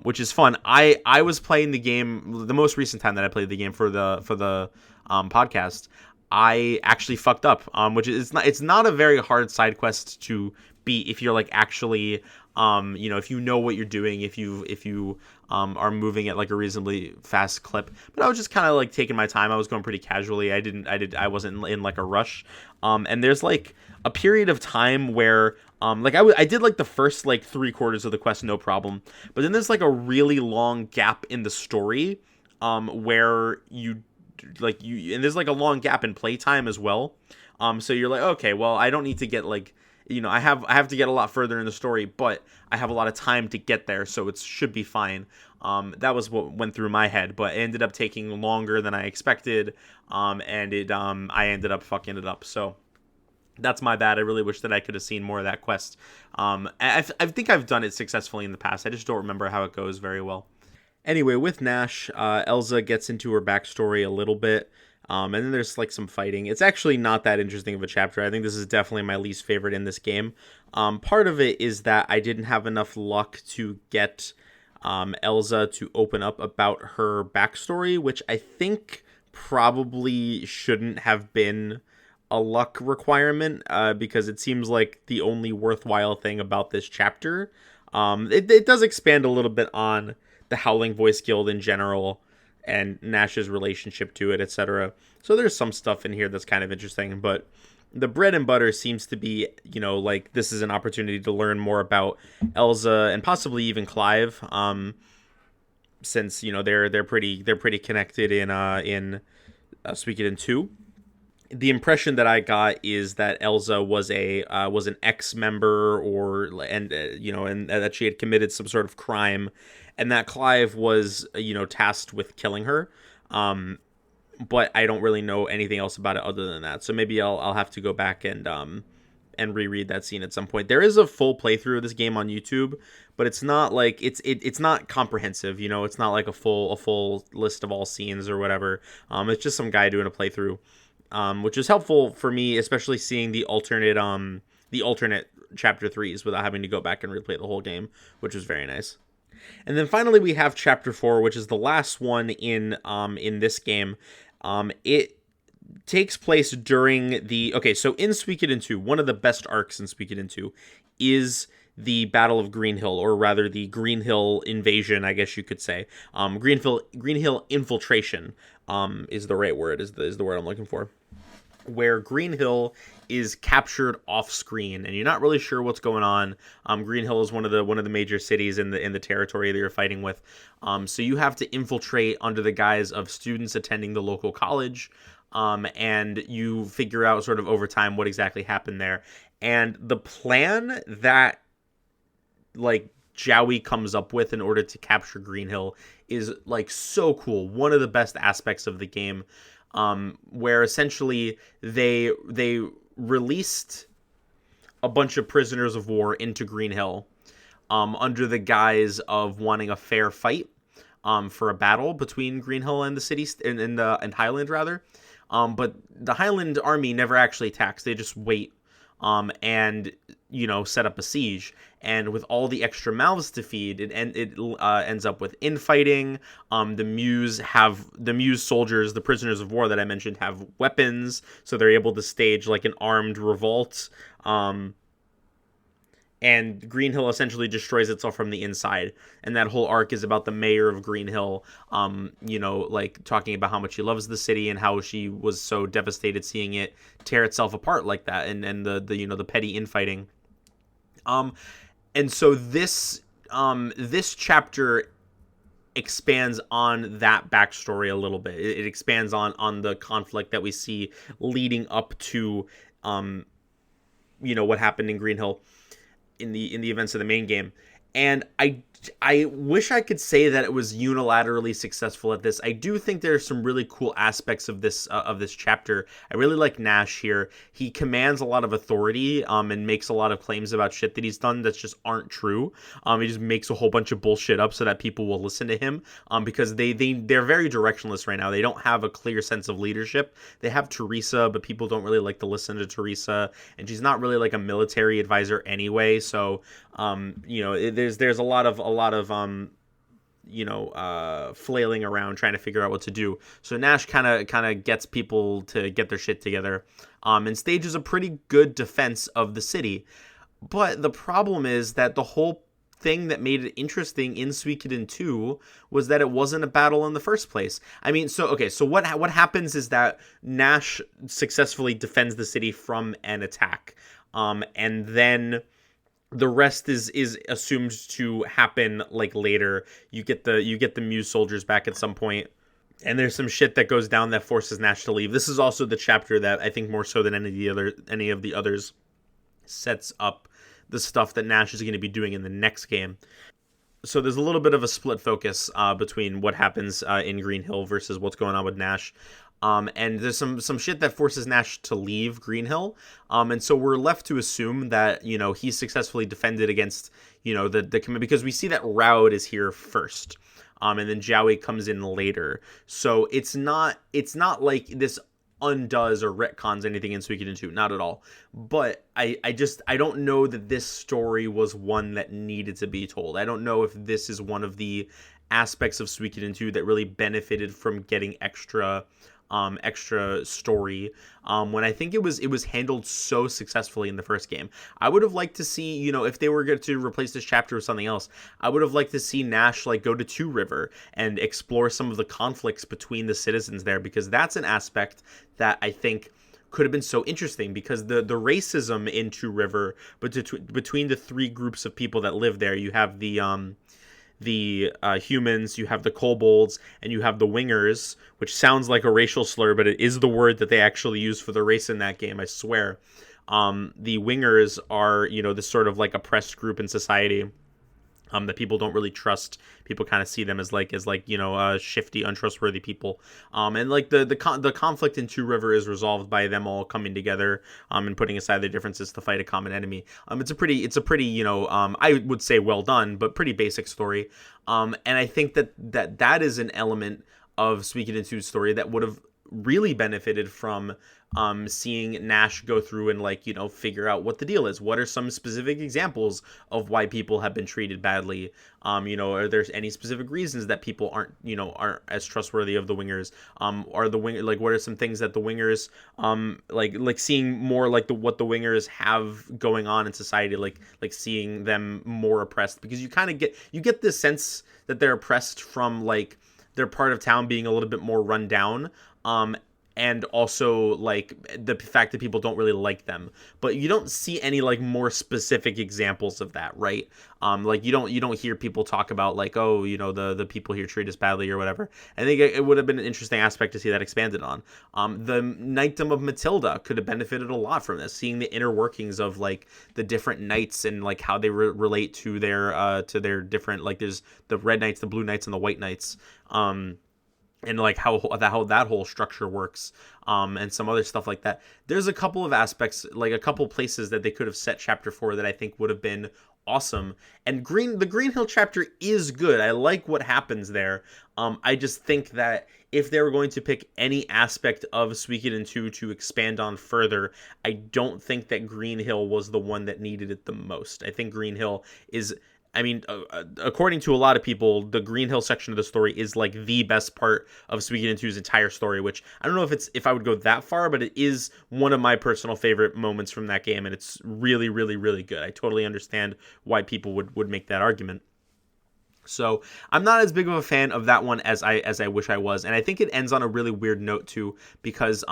which is fun. I was playing the game the most recent time that I played the game for the podcast. I actually fucked up, which is it's not a very hard side quest to beat if you're like actually if you know what you're doing, if you are moving at like a reasonably fast clip. But I was just kind of like taking my time. I was going pretty casually. I wasn't in like a rush. And there's like a period of time where I did like the first like 3/4 of the quest, no problem. But then there's like a really long gap in the story, where and there's like a long gap in playtime as well. So you're like, okay, well, I don't need to get like, I have to get a lot further in the story, but I have a lot of time to get there, so it should be fine. That was what went through my head, but it ended up taking longer than I expected, and I ended up fucking it up. So that's my bad. I really wish that I could have seen more of that quest. I think I've done it successfully in the past. I just don't remember how it goes very well. Anyway, with Nash, Elza gets into her backstory a little bit. And then there's like some fighting. It's actually not that interesting of a chapter. I think this is definitely my least favorite in this game. Part of it is that I didn't have enough luck to get Elza to open up about her backstory, which I think probably shouldn't have been a luck requirement, because it seems like the only worthwhile thing about this chapter. It does expand a little bit on the Howling Voice Guild in general, and Nash's relationship to it, etc. So there's some stuff in here that's kind of interesting, but the bread and butter seems to be, like this is an opportunity to learn more about Elza and possibly even Clive, since they're pretty connected in Suikoden 2. The impression that I got is that Elza was an ex-member, and that she had committed some sort of crime, and that Clive was tasked with killing her. But I don't really know anything else about it other than that. So maybe I'll have to go back and reread that scene at some point. There is a full playthrough of this game on YouTube, but it's not like it's not comprehensive. It's not like a full list of all scenes or whatever. It's just some guy doing a playthrough. Which is helpful for me, especially seeing the alternate chapter 3s without having to go back and replay the whole game, which was very nice. And then finally we have chapter 4, which is the last one in this game. It takes place during so in Suikoden 2, one of the best arcs in Suikoden 2 is the Battle of Green Hill, or rather the Green Hill invasion, I guess you could say. Green Hill infiltration is the right word, is the word I'm looking for, where Green Hill is captured off screen and you're not really sure what's going on. Green Hill is one of the major cities in the territory that you're fighting with. So you have to infiltrate under the guise of students attending the local college. And you figure out sort of over time what exactly happened there. And the plan that like Jowie comes up with in order to capture Green Hill is like so cool. One of the best aspects of the game. Where essentially they released a bunch of prisoners of war into Green Hill under the guise of wanting a fair fight for a battle between Green Hill and the city and Highland rather. But the Highland army never actually attacks. They just wait and set up a siege. And with all the extra mouths to feed, it ends up with infighting. The Muse soldiers, the prisoners of war that I mentioned, have weapons, so they're able to stage like an armed revolt. And Green Hill essentially destroys itself from the inside. And that whole arc is about the mayor of Green Hill, like talking about how much she loves the city and how she was so devastated seeing it tear itself apart like that, and the petty infighting. And so this chapter expands on that backstory a little bit. It expands on the conflict that we see leading up to what happened in Green Hill in the events of the main game. And I wish I could say that it was unilaterally successful at this. I do think there's some really cool aspects of this chapter. I really like Nash here. He commands a lot of authority and makes a lot of claims about shit that he's done that just aren't true. He just makes a whole bunch of bullshit up so that people will listen to him because they're very directionless right now. They don't have a clear sense of leadership. They have Teresa, but people don't really like to listen to Teresa, and she's not really like a military advisor anyway. So there's a lot of flailing around trying to figure out what to do. So Nash kind of gets people to get their shit together and stages a pretty good defense of the city. But the problem is that the whole thing that made it interesting in Suikoden 2 was that it wasn't a battle in the first place. I mean, so what happens is that Nash successfully defends the city from an attack, and then the rest is assumed to happen like later. You get the Muse soldiers back at some point, and there's some shit that goes down that forces Nash to leave. This is also the chapter that I think more so than any of the others sets up the stuff that Nash is going to be doing in the next game. So there's a little bit of a split focus between what happens in Green Hill versus what's going on with Nash. And there's some shit that forces Nash to leave Green Hill. And so we're left to assume that, he's successfully defended against, the command, because we see that Raud is here first. And then Jowie comes in later. So it's not like this undoes or retcons anything in Suikoden 2, not at all. But I don't know that this story was one that needed to be told. I don't know if this is one of the aspects of Suikoden 2 that really benefited from getting extra story when I think it was handled so successfully in the first game. I would have liked to see, if they were going to replace this chapter with something else, I would have liked to see Nash go to Two River and explore some of the conflicts between the citizens there, because that's an aspect that I think could have been so interesting, because the racism in Two River, but between the three groups of people that live there, you have the humans, you have the kobolds, and you have the wingers, which sounds like a racial slur, but it is the word that they actually use for the race in that game, I swear. The wingers are, this sort of like oppressed group in society that people don't really trust. People kind of see them as shifty, untrustworthy people. And like the conflict in Two River is resolved by them all coming together and putting aside their differences to fight a common enemy. It's a pretty I would say well done, but pretty basic story. And I think that is an element of Suikoden 2's story that would have really benefited from seeing Nash go through and, like, you know, figure out what the deal is. What are some specific examples of why people have been treated badly? You know, are there any specific reasons that people aren't as trustworthy of the wingers? Are the wing like what are some things that the wingers like seeing more like what the wingers have going on in society, like seeing them more oppressed, because you get this sense that they're oppressed from, like, they're part of town being a little bit more run down, and also, like, the fact that people don't really like them, but you don't see any, like, more specific examples of that, right? Like, you don't hear people talk about, like, oh, you know, the people here treat us badly or whatever. I think it would have been an interesting aspect to see that expanded on. The Knightdom of Matilda could have benefited a lot from this, seeing the inner workings of, like, the different knights and, like, how they relate to their different, like, there's the red knights, the blue knights, and the white knights. And, like, how that whole structure works, and some other stuff like that. There's a couple of aspects, like a couple places that they could have set Chapter 4 that I think would have been awesome. And the Green Hill chapter is good. I like what happens there. I just think that if they were going to pick any aspect of Suikoden 2 to expand on further, I don't think that Green Hill was the one that needed it the most. I think Green Hill is... I mean, according to a lot of people, the Green Hill section of the story is, like, the best part of Suikoden 2's entire story, which I don't know if I would go that far, but it is one of my personal favorite moments from that game, and it's really, really, really good. I totally understand why people would make that argument. So I'm not as big of a fan of that one as I wish I was, and I think it ends on a really weird note too, because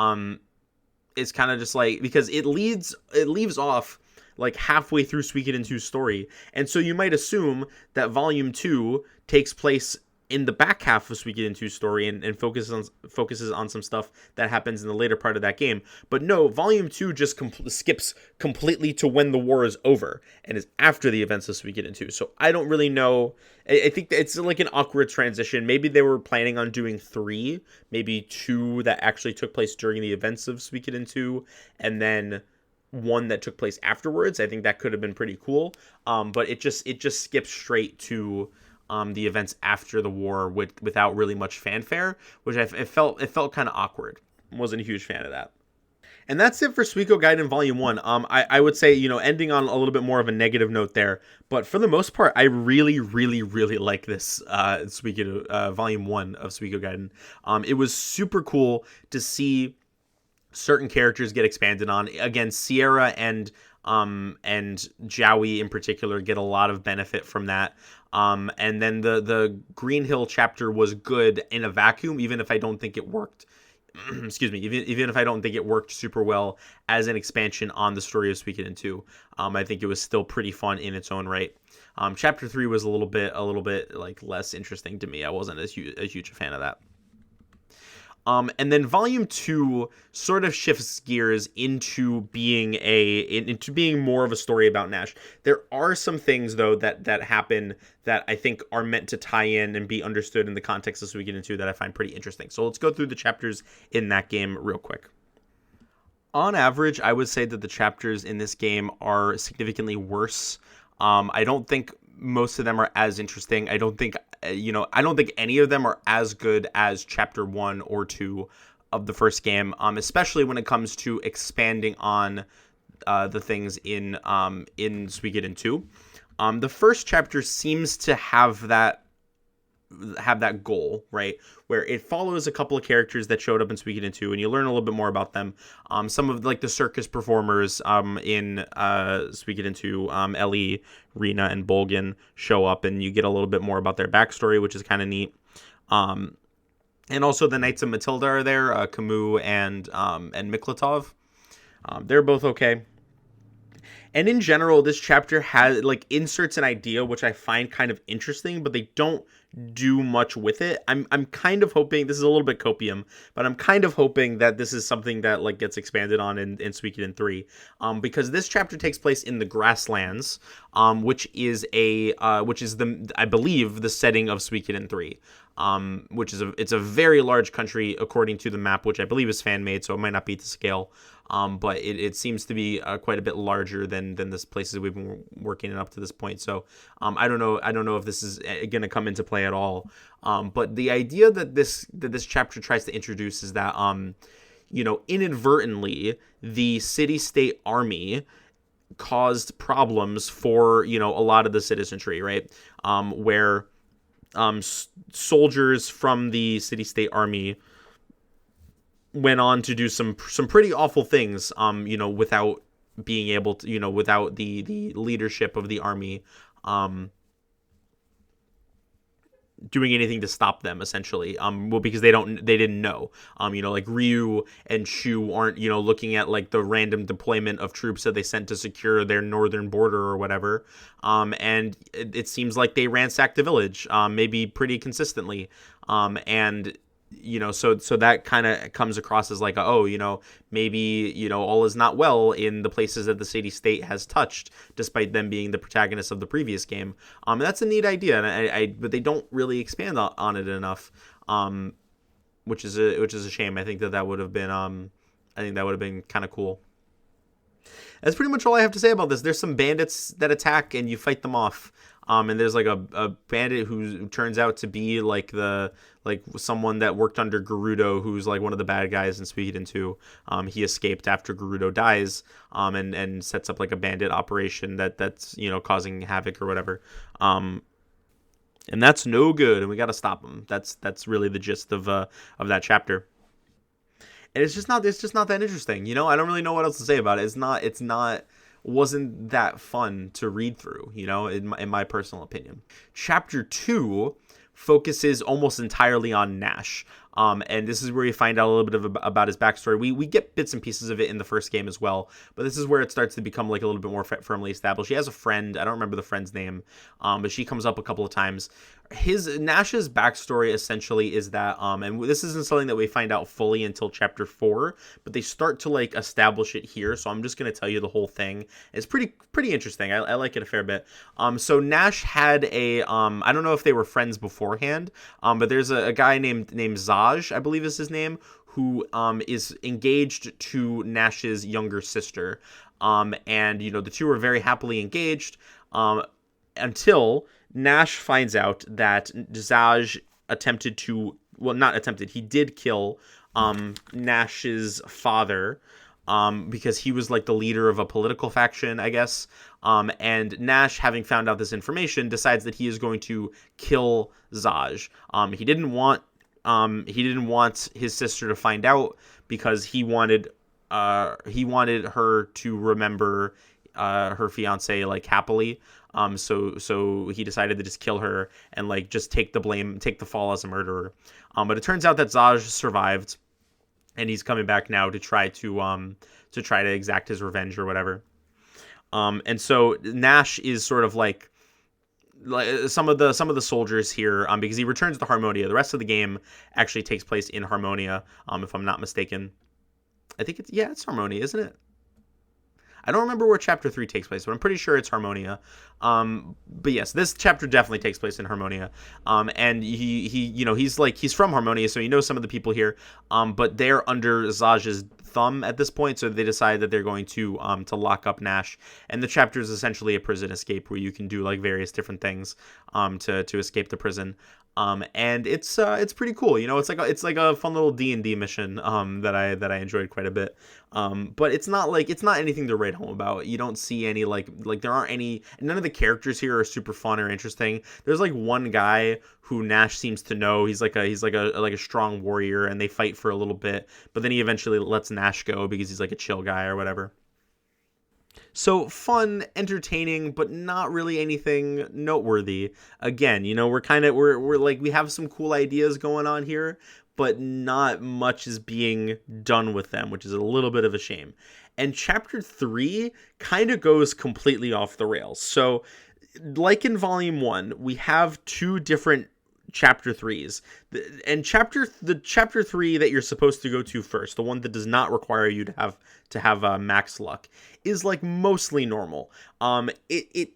it's kind of just like, because it leaves off, like, halfway through Suikoden 2's story. And so you might assume that Volume 2 takes place in the back half of Suikoden 2's story and focuses on some stuff that happens in the later part of that game. But no, Volume 2 just skips completely to when the war is over and is after the events of Suikoden 2. So I don't really know. I think it's like an awkward transition. Maybe they were planning on doing 3, maybe 2 that actually took place during the events of Suikoden 2, and then 1 that took place afterwards. I think that could have been pretty cool. But it just skips straight to the events after the war without really much fanfare, which it felt kind of awkward. Wasn't a huge fan of that. And that's it for Suikogaiden Volume 1. I would say, you know, ending on a little bit more of a negative note there, but for the most part, I really, really, really like this Volume 1 of Suikogaiden. It was super cool to see certain characters get expanded on. Again, Sierra and Jowie in particular get a lot of benefit from that. And then the Green Hill chapter was good in a vacuum, even if I don't think it worked. Excuse me. Even if I don't think it worked super well as an expansion on the story of Suikoden 2, I think it was still pretty fun in its own right. Chapter 3 was a little bit like less interesting to me. I wasn't as huge a fan of that. And then Volume 2 sort of shifts gears into being more of a story about Nash. There are some things, though, that happen that I think are meant to tie in and be understood in the context of Suikoden 2 that I find pretty interesting. So let's go through the chapters in that game real quick. On average, I would say that the chapters in this game are significantly worse. I don't think most of them are as interesting. I don't think any of them are as good as Chapter 1 or 2 of the first game, especially when it comes to expanding on the things in Suikoden 2. The first chapter seems to have that goal, right, where it follows a couple of characters that showed up in Suikoden 2, and you learn a little bit more about them. Some of, like, the circus performers in Suikoden 2, Ellie, Rena, and Bolgan show up, and you get a little bit more about their backstory, which is kind of neat. And also the Knights of Matilda are there, Camus and Miklatov. They're both okay. And in general, this chapter has, like, inserts an idea which I find kind of interesting, but they don't do much with it. I'm kind of hoping, this is a little bit copium, but I'm kind of hoping that this is something that, like, gets expanded on in Suikoden 3, because this chapter takes place in the Grasslands, which is I believe the setting of Suikoden 3. Which is it's a very large country according to the map, which I believe is fan made, so it might not be to scale. But it seems to be quite a bit larger than the places we've been working in up to this point. So I don't know if this is going to come into play play at all. But the idea that this chapter tries to introduce is that inadvertently the city-state army caused problems for a lot of the citizenry, right? Where soldiers from the city-state army went on to do some pretty awful things, without being able to, without the leadership of the army doing anything to stop them, essentially. Because they didn't know. Like Ryu and Shu aren't, looking at like the random deployment of troops that they sent to secure their northern border or whatever. And it seems like they ransacked the village, maybe pretty consistently. And so that kind of comes across as like, maybe, all is not well in the places that the city-state has touched, despite them being the protagonists of the previous game. And that's a neat idea, and but they don't really expand on it enough, which is a shame. I think that would have been, kind of cool. That's pretty much all I have to say about this. There's some bandits that attack, and you fight them off. And there's like a bandit who turns out to be like someone that worked under Gerudo, who's like one of the bad guys in Suikoden 2. He escaped after Gerudo dies, and sets up like a bandit operation that's causing havoc or whatever. And that's no good, and we got to stop him. That's really the gist of that chapter. And it's just not that interesting. I don't really know what else to say about it. It's not wasn't that fun to read through, in my personal opinion. Chapter 2 focuses almost entirely on Nash. And this is where you find out a little bit about his backstory. We get bits and pieces of it in the first game as well, but this is where it starts to become like a little bit more firmly established. He has a friend. I don't remember the friend's name, but she comes up a couple of times. Nash's backstory essentially is that, and this isn't something that we find out fully until chapter 4, but they start to like establish it here. So I'm just going to tell you the whole thing. It's pretty interesting. I like it a fair bit. So Nash had I don't know if they were friends beforehand, but there's a guy named Zaj, I believe is his name, who is engaged to Nash's younger sister. And the two are very happily engaged, until Nash finds out that Zaj he did kill Nash's father, because he was like the leader of a political faction, I guess. And Nash, having found out this information, decides that he is going to kill Zaj. He didn't want his sister to find out, because he wanted her to remember her fiance like happily. So he decided to just kill her and like just take the fall as a murderer. But it turns out that Zaj survived, and he's coming back now to try to exact his revenge or whatever. And so Nash is sort of like some of the soldiers here, because he returns to Harmonia. The rest of the game actually takes place in Harmonia, if I'm not mistaken. I think it's Harmonia, isn't it? I don't remember where chapter 3 takes place, but I'm pretty sure it's Harmonia. But yes, this chapter definitely takes place in Harmonia. And he's from Harmonia, so he knows some of the people here. But they're under Zaj's thumb at this point, so they decide that they're going to lock up Nash. And the chapter is essentially a prison escape, where you can do like various different things to escape the prison. And it's pretty cool. It's like a fun little D&D mission that I enjoyed quite a bit. But it's not anything to write home about. You don't see any like there aren't any, none of the characters here are super fun or interesting. There's like one guy who Nash seems to know. He's like a strong warrior, and they fight for a little bit, but then he eventually lets Nash go because he's like a chill guy or whatever. So fun, entertaining, but not really anything noteworthy. Again, we're like, we have some cool ideas going on here, but not much is being done with them, which is a little bit of a shame. And chapter 3 kind of goes completely off the rails. So like in volume 1, we have two different chapter 3s, and chapter 3 that you're supposed to go to first, the one that does not require you to have max luck, is like mostly normal. It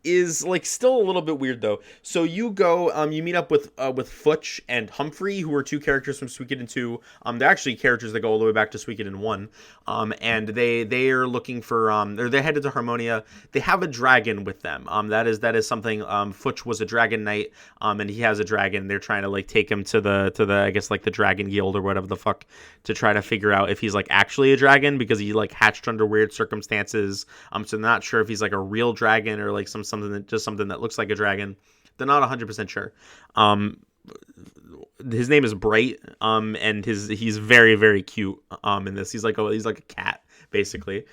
is like still a little bit weird though. So you go, you meet up with Futch and Humphrey, who are two characters from Suikoden 2. They're actually characters that go all the way back to Suikoden 1. And they are looking for they're headed to Harmonia. They have a dragon with them. That is something. Futch was a dragon knight, and he has a dragon. They're trying to like take him to the I guess like the Dragon Guild or whatever the fuck, to try to figure out if he's like actually a dragon, because he like hatched under weird circumstances. So they're not sure if he's like a real dragon or like something that looks like a dragon. They're not 100% sure. His name is Bright, and he's very, very cute in this. He's like a cat basically.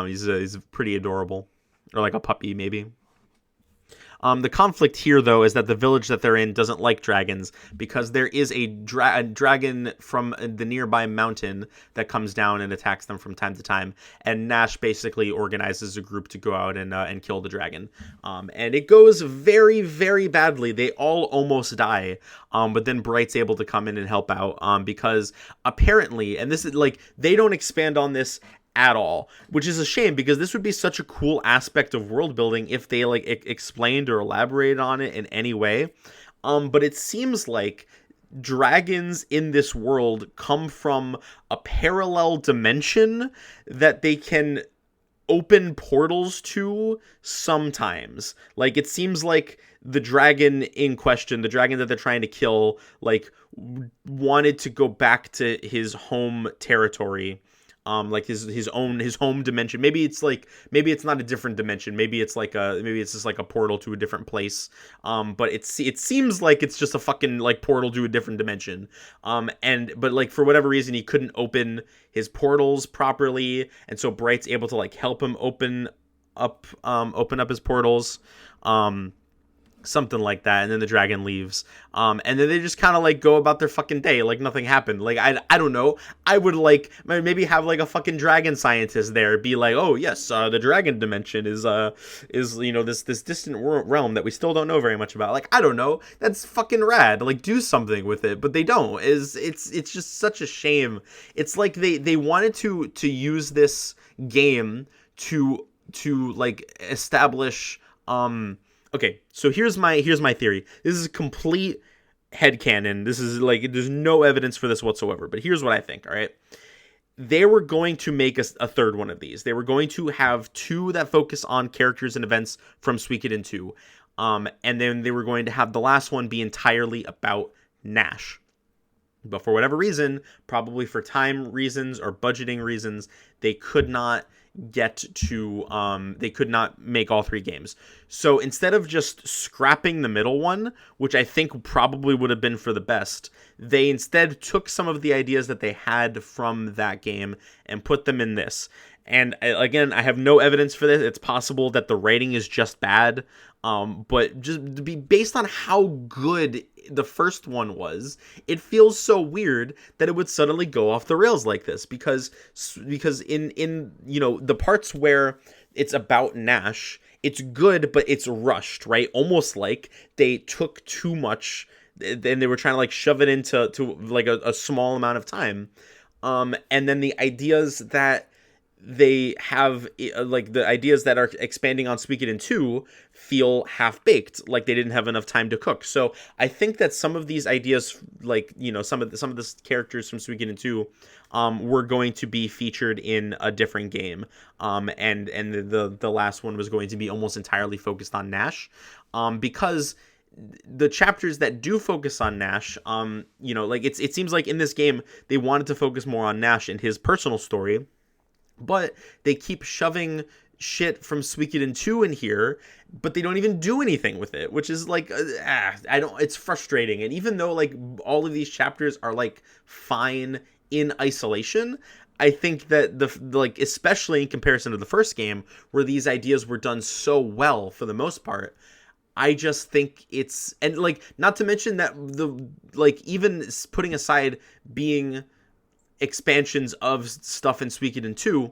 He's pretty adorable, or like a puppy maybe. The conflict here, though, is that the village that they're in doesn't like dragons, because there is a dragon from the nearby mountain that comes down and attacks them from time to time. And Nash basically organizes a group to go out and kill the dragon. And it goes very, very badly. They all almost die. But then Bright's able to come in and help out, because apparently, and this is like, they don't expand on this at all, which is a shame, because this would be such a cool aspect of world building if they like explained or elaborated on it in any way. But it seems like dragons in this world come from a parallel dimension that they can open portals to sometimes. Like, it seems like the dragon in question, the dragon that they're trying to kill, like wanted to go back to his home territory. Like his home dimension. Maybe it's not a different dimension. Maybe it's just like a portal to a different place. But it seems like it's just a fucking like portal to a different dimension. But like for whatever reason he couldn't open his portals properly, and so Bright's able to like help him open up his portals. Something like that, and then the dragon leaves, and then they just kind of like go about their fucking day like nothing happened. Like I don't know, I would like maybe have like a fucking dragon scientist there be like, oh yes, the dragon dimension is this distant realm that we still don't know very much about. Like, I don't know, that's fucking rad. Like, do something with it, but they don't. It's just such a shame. It's like they wanted to use this game to like establish okay, so here's my theory. This is a complete headcanon. This is like, there's no evidence for this whatsoever, but here's what I think, all right? They were going to make a third one of these. They were going to have two that focus on characters and events from Suikoden 2. And then they were going to have the last one be entirely about Nash. But for whatever reason, probably for time reasons or budgeting reasons, they could not make all three games. So instead of just scrapping the middle one, which I think probably would have been for the best, they instead took some of the ideas that they had from that game and put them in this. And again, I have no evidence for this. It's possible that the writing is just bad, but just to be based on how good the first one was, it feels so weird that it would suddenly go off the rails like this, because in the parts where it's about Nash, it's good, but it's rushed, right? Almost like they took too much and they were trying to like shove it into like a small amount of time. And then the ideas that they have, like the ideas that are expanding on Suikoden 2, feel half-baked, like they didn't have enough time to cook. So I think that some of these ideas, like, some of the characters from Suikoden 2 were going to be featured in a different game. And the last one was going to be almost entirely focused on Nash. Because the chapters that do focus on Nash, like it seems like in this game they wanted to focus more on Nash and his personal story, but they keep shoving shit from Suikoden 2 in here, but they don't even do anything with it, which is like, it's frustrating. And even though like all of these chapters are like fine in isolation, I think that especially in comparison to the first game, where these ideas were done so well for the most part, I just think it's, and like, not to mention that even putting aside being expansions of stuff in Suikoden 2,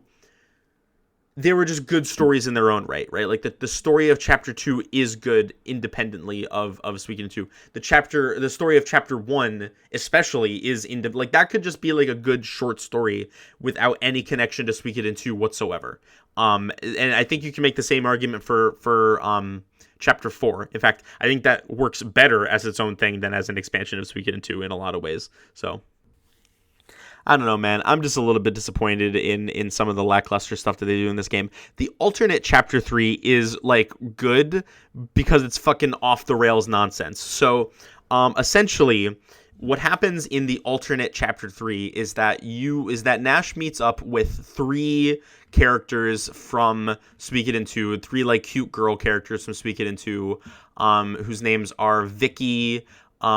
they were just good stories in their own right? Like the story of chapter 2 is good independently of Suikoden 2. The story of chapter 1 especially is like, that could just be like a good short story without any connection to Suikoden 2 whatsoever. And I think you can make the same argument for Chapter 4. In fact, I think that works better as its own thing than as an expansion of Suikoden 2 in a lot of ways. So I don't know, man. I'm just a little bit disappointed in some of the lackluster stuff that they do in this game. The alternate Chapter 3 is, like, good because it's fucking off-the-rails nonsense. So, essentially, what happens in the alternate Chapter 3 is that Nash meets up with 3 characters from Suikoden 2, 3, like, cute girl characters from Suikoden 2, whose names are Vicky, what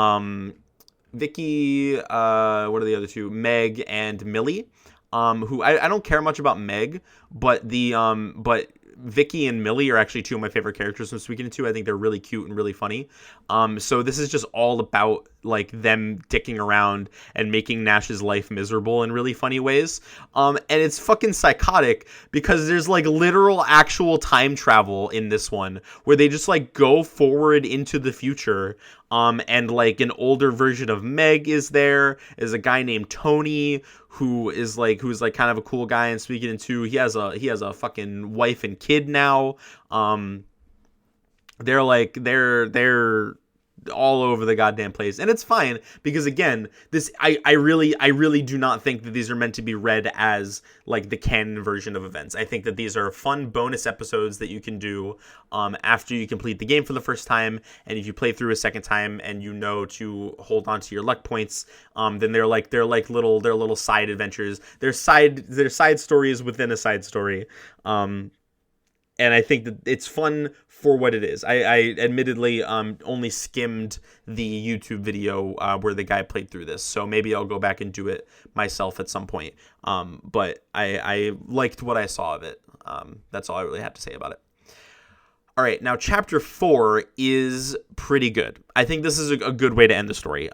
are the other 2? Meg and Millie, who I don't care much about Meg, but but Vicky and Millie are actually 2 of my favorite characters from Suikoden 2. I think they're really cute and really funny. So this is just all about, like, them dicking around and making Nash's life miserable in really funny ways. And it's fucking psychotic because there's, like, literal actual time travel in this one where they just, like, go forward into the future. And, like, an older version of Meg is there. There's a guy named Tony who's kind of a cool guy in Suikoden 2. He has a fucking wife and kid now. They're all over the goddamn place, and it's fine because, again, this I really do not think that these are meant to be read as, like, the canon version of events. I think that these are fun bonus episodes that you can do after you complete the game for the first time, and if you play through a second time and you know to hold on to your luck points, then they're little side adventures. They're side stories within a side story. And I think that it's fun for what it is. I admittedly only skimmed the YouTube video where the guy played through this, so maybe I'll go back and do it myself at some point. But I liked what I saw of it. That's all I really have to say about it. All right, now Chapter 4 is pretty good. I think this is a good way to end the story.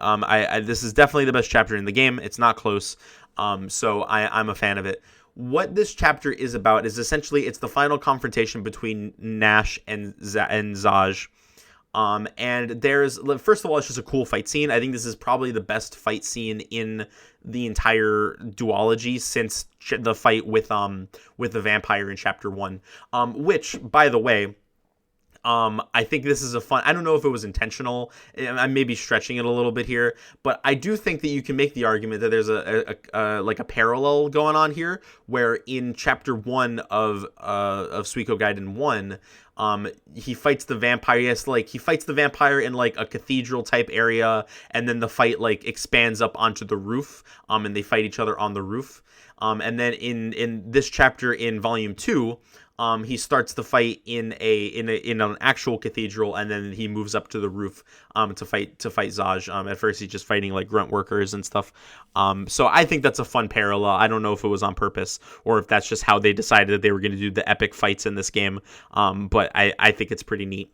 This is definitely the best chapter in the game. It's not close, so I'm a fan of it. What this chapter is about is essentially it's the final confrontation between Nash and Zaj. And there's, first of all, it's just a cool fight scene. I think this is probably the best fight scene in the entire duology since the fight with the vampire in Chapter 1. Which, by the way, I think this is I don't know if it was intentional. I may be stretching it a little bit here, but I do think that you can make the argument that there's a parallel going on here, where in Chapter 1 of Suikogaiden 1, he fights the vampire. Yes, like, he fights the vampire in, like, a cathedral type area, and then the fight, like, expands up onto the roof, and they fight each other on the roof. And then in this chapter in Volume 2, he starts the fight in an actual cathedral, and then he moves up to the roof to fight Zaj. At first, he's just fighting, like, grunt workers and stuff. So I think that's a fun parallel. I don't know if it was on purpose or if that's just how they decided that they were going to do the epic fights in this game. But I think it's pretty neat.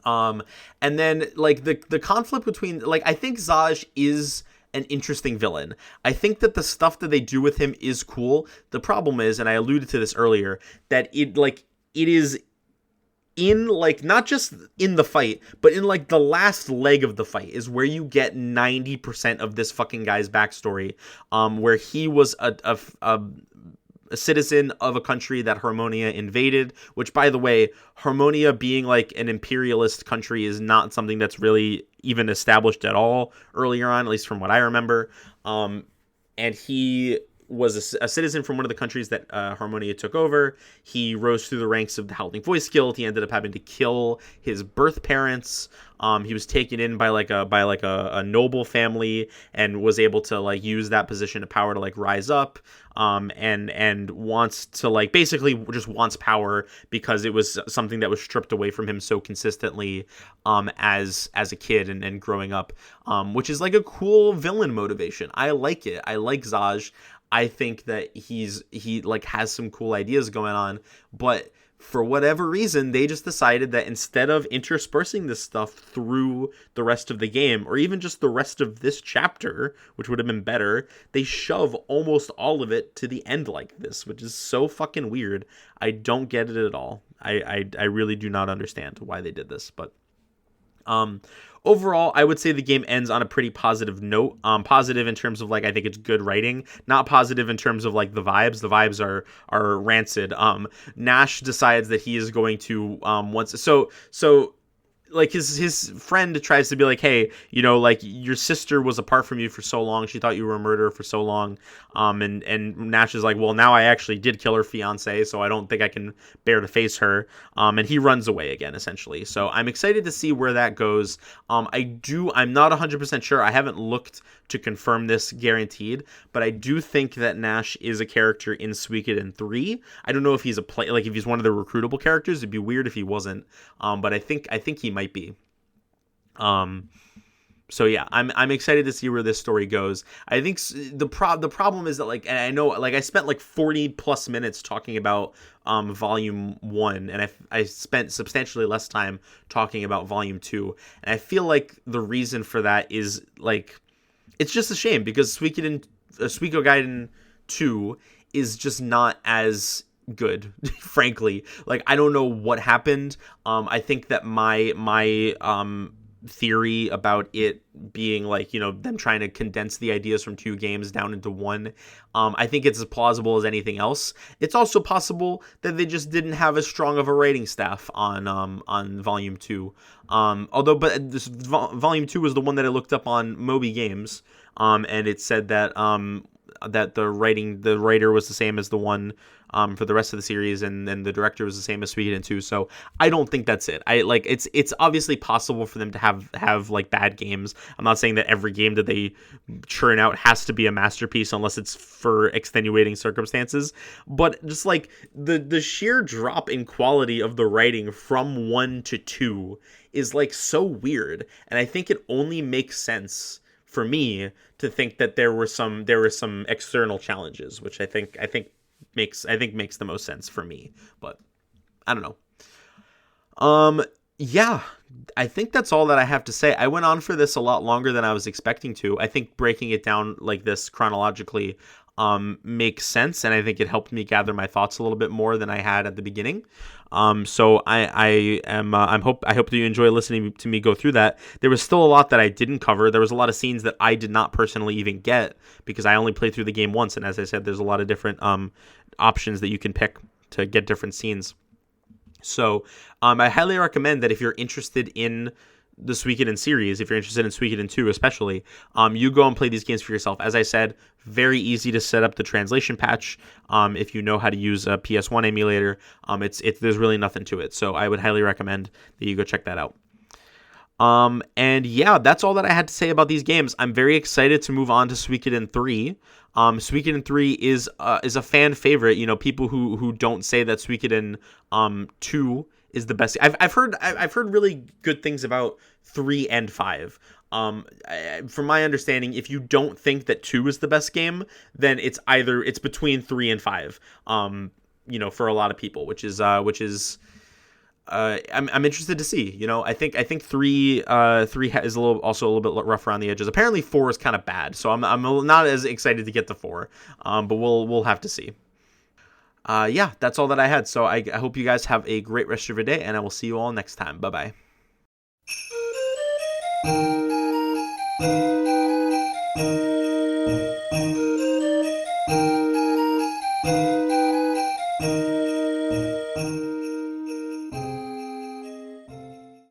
And then, like, the conflict between, like, I think Zaj is an interesting villain. I think that the stuff that they do with him is cool. The problem is, and I alluded to this earlier, that it is in, like, not just in the fight, but in, like, the last leg of the fight is where you get 90% of this fucking guy's backstory, where he was a citizen of a country that Harmonia invaded, which, by the way, Harmonia being, like, an imperialist country is not something that's really even established at all earlier on, at least from what I remember. And he was a citizen from one of the countries that Harmonia took over. He rose through the ranks of the Howling Voice Guild. He ended up having to kill his birth parents. He was taken in by a noble family and was able to, like, use that position of power to, like, rise up. And wants to, like, basically just wants power because it was something that was stripped away from him so consistently as a kid and growing up, which is, like, a cool villain motivation. I like it. I like Zaj. I think that he like has some cool ideas going on, but for whatever reason, they just decided that instead of interspersing this stuff through the rest of the game, or even just the rest of this chapter, which would have been better, they shove almost all of it to the end like this, which is so fucking weird. I don't get it at all. I really do not understand why they did this, but Overall, I would say the game ends on a pretty positive note. Positive in terms of, like, I think it's good writing. Not positive in terms of, like, the vibes. The vibes are rancid. Nash decides that he is going to like his friend tries to be like, hey, like, your sister was apart from you for so long. She thought you were a murderer for so long. And Nash is like, well, now I actually did kill her fiance, so I don't think I can bear to face her. And he runs away again, essentially. So I'm excited to see where that goes. I'm not 100% sure. I haven't looked to confirm this guaranteed, but I do think that Nash is a character in Suikoden 3. I don't know if he's if he's one of the recruitable characters. It'd be weird if he wasn't. But I think he might be. So yeah, I'm excited to see where this story goes. I think the problem is that, like, and I know, like, I spent like 40 plus minutes talking about volume 1, and I spent substantially less time talking about volume 2, and I feel like the reason for that is, like, it's just a shame because Suikogaiden 2 is just not as good, frankly. Like, I don't know what happened. I think that my theory about it being, like, them trying to condense the ideas from 2 games down into 1, I think it's as plausible as anything else. It's also possible that they just didn't have as strong of a writing staff on volume 2. But this volume 2 was the one that I looked up on Moby Games, and it said that that the writer was the same as the one for the rest of the series, and then the director was the same as Suikoden 2. So I don't think that's it. It's obviously possible for them to have like bad games. I'm not saying that every game that they churn out has to be a masterpiece unless it's for extenuating circumstances. But just like the sheer drop in quality of the writing from 1 to 2 is, like, so weird, and I think it only makes sense for me to think that there were some external challenges, which I think makes the most sense for me. But I don't know. Yeah, I think that's all that I have to say. I went on for this a lot longer than I was expecting to. I think breaking it down like this chronologically makes sense, and I think it helped me gather my thoughts a little bit more than I had at the beginning. So I hope that you enjoy listening to me go through that. There was still a lot that I didn't cover. There was a lot of scenes that I did not personally even get because I only played through the game once, and as I said, there's a lot of different options that you can pick to get different scenes. So I highly recommend that if you're interested in the Suikoden series, if you're interested in Suikoden 2 especially, you go and play these games for yourself. As I said, very easy to set up the translation patch if you know how to use a PS1 emulator. There's really nothing to it, so I would highly recommend that you go check that out. And yeah, that's all that I had to say about these games. I'm very excited to move on to Suikoden 3. Suikoden 3 is a fan favorite. People who don't say that Suikoden 2 is the best. I've heard really good things about 3 and 5. From my understanding, if you don't think that 2 is the best game, then it's between 3 and 5. For a lot of people, which is I'm interested to see. I think 3 is also a little bit rough around the edges. Apparently 4 is kind of bad, so I'm not as excited to get to 4. But we'll have to see. Yeah, that's all that I had. So I hope you guys have a great rest of your day, and I will see you all next time. Bye-bye.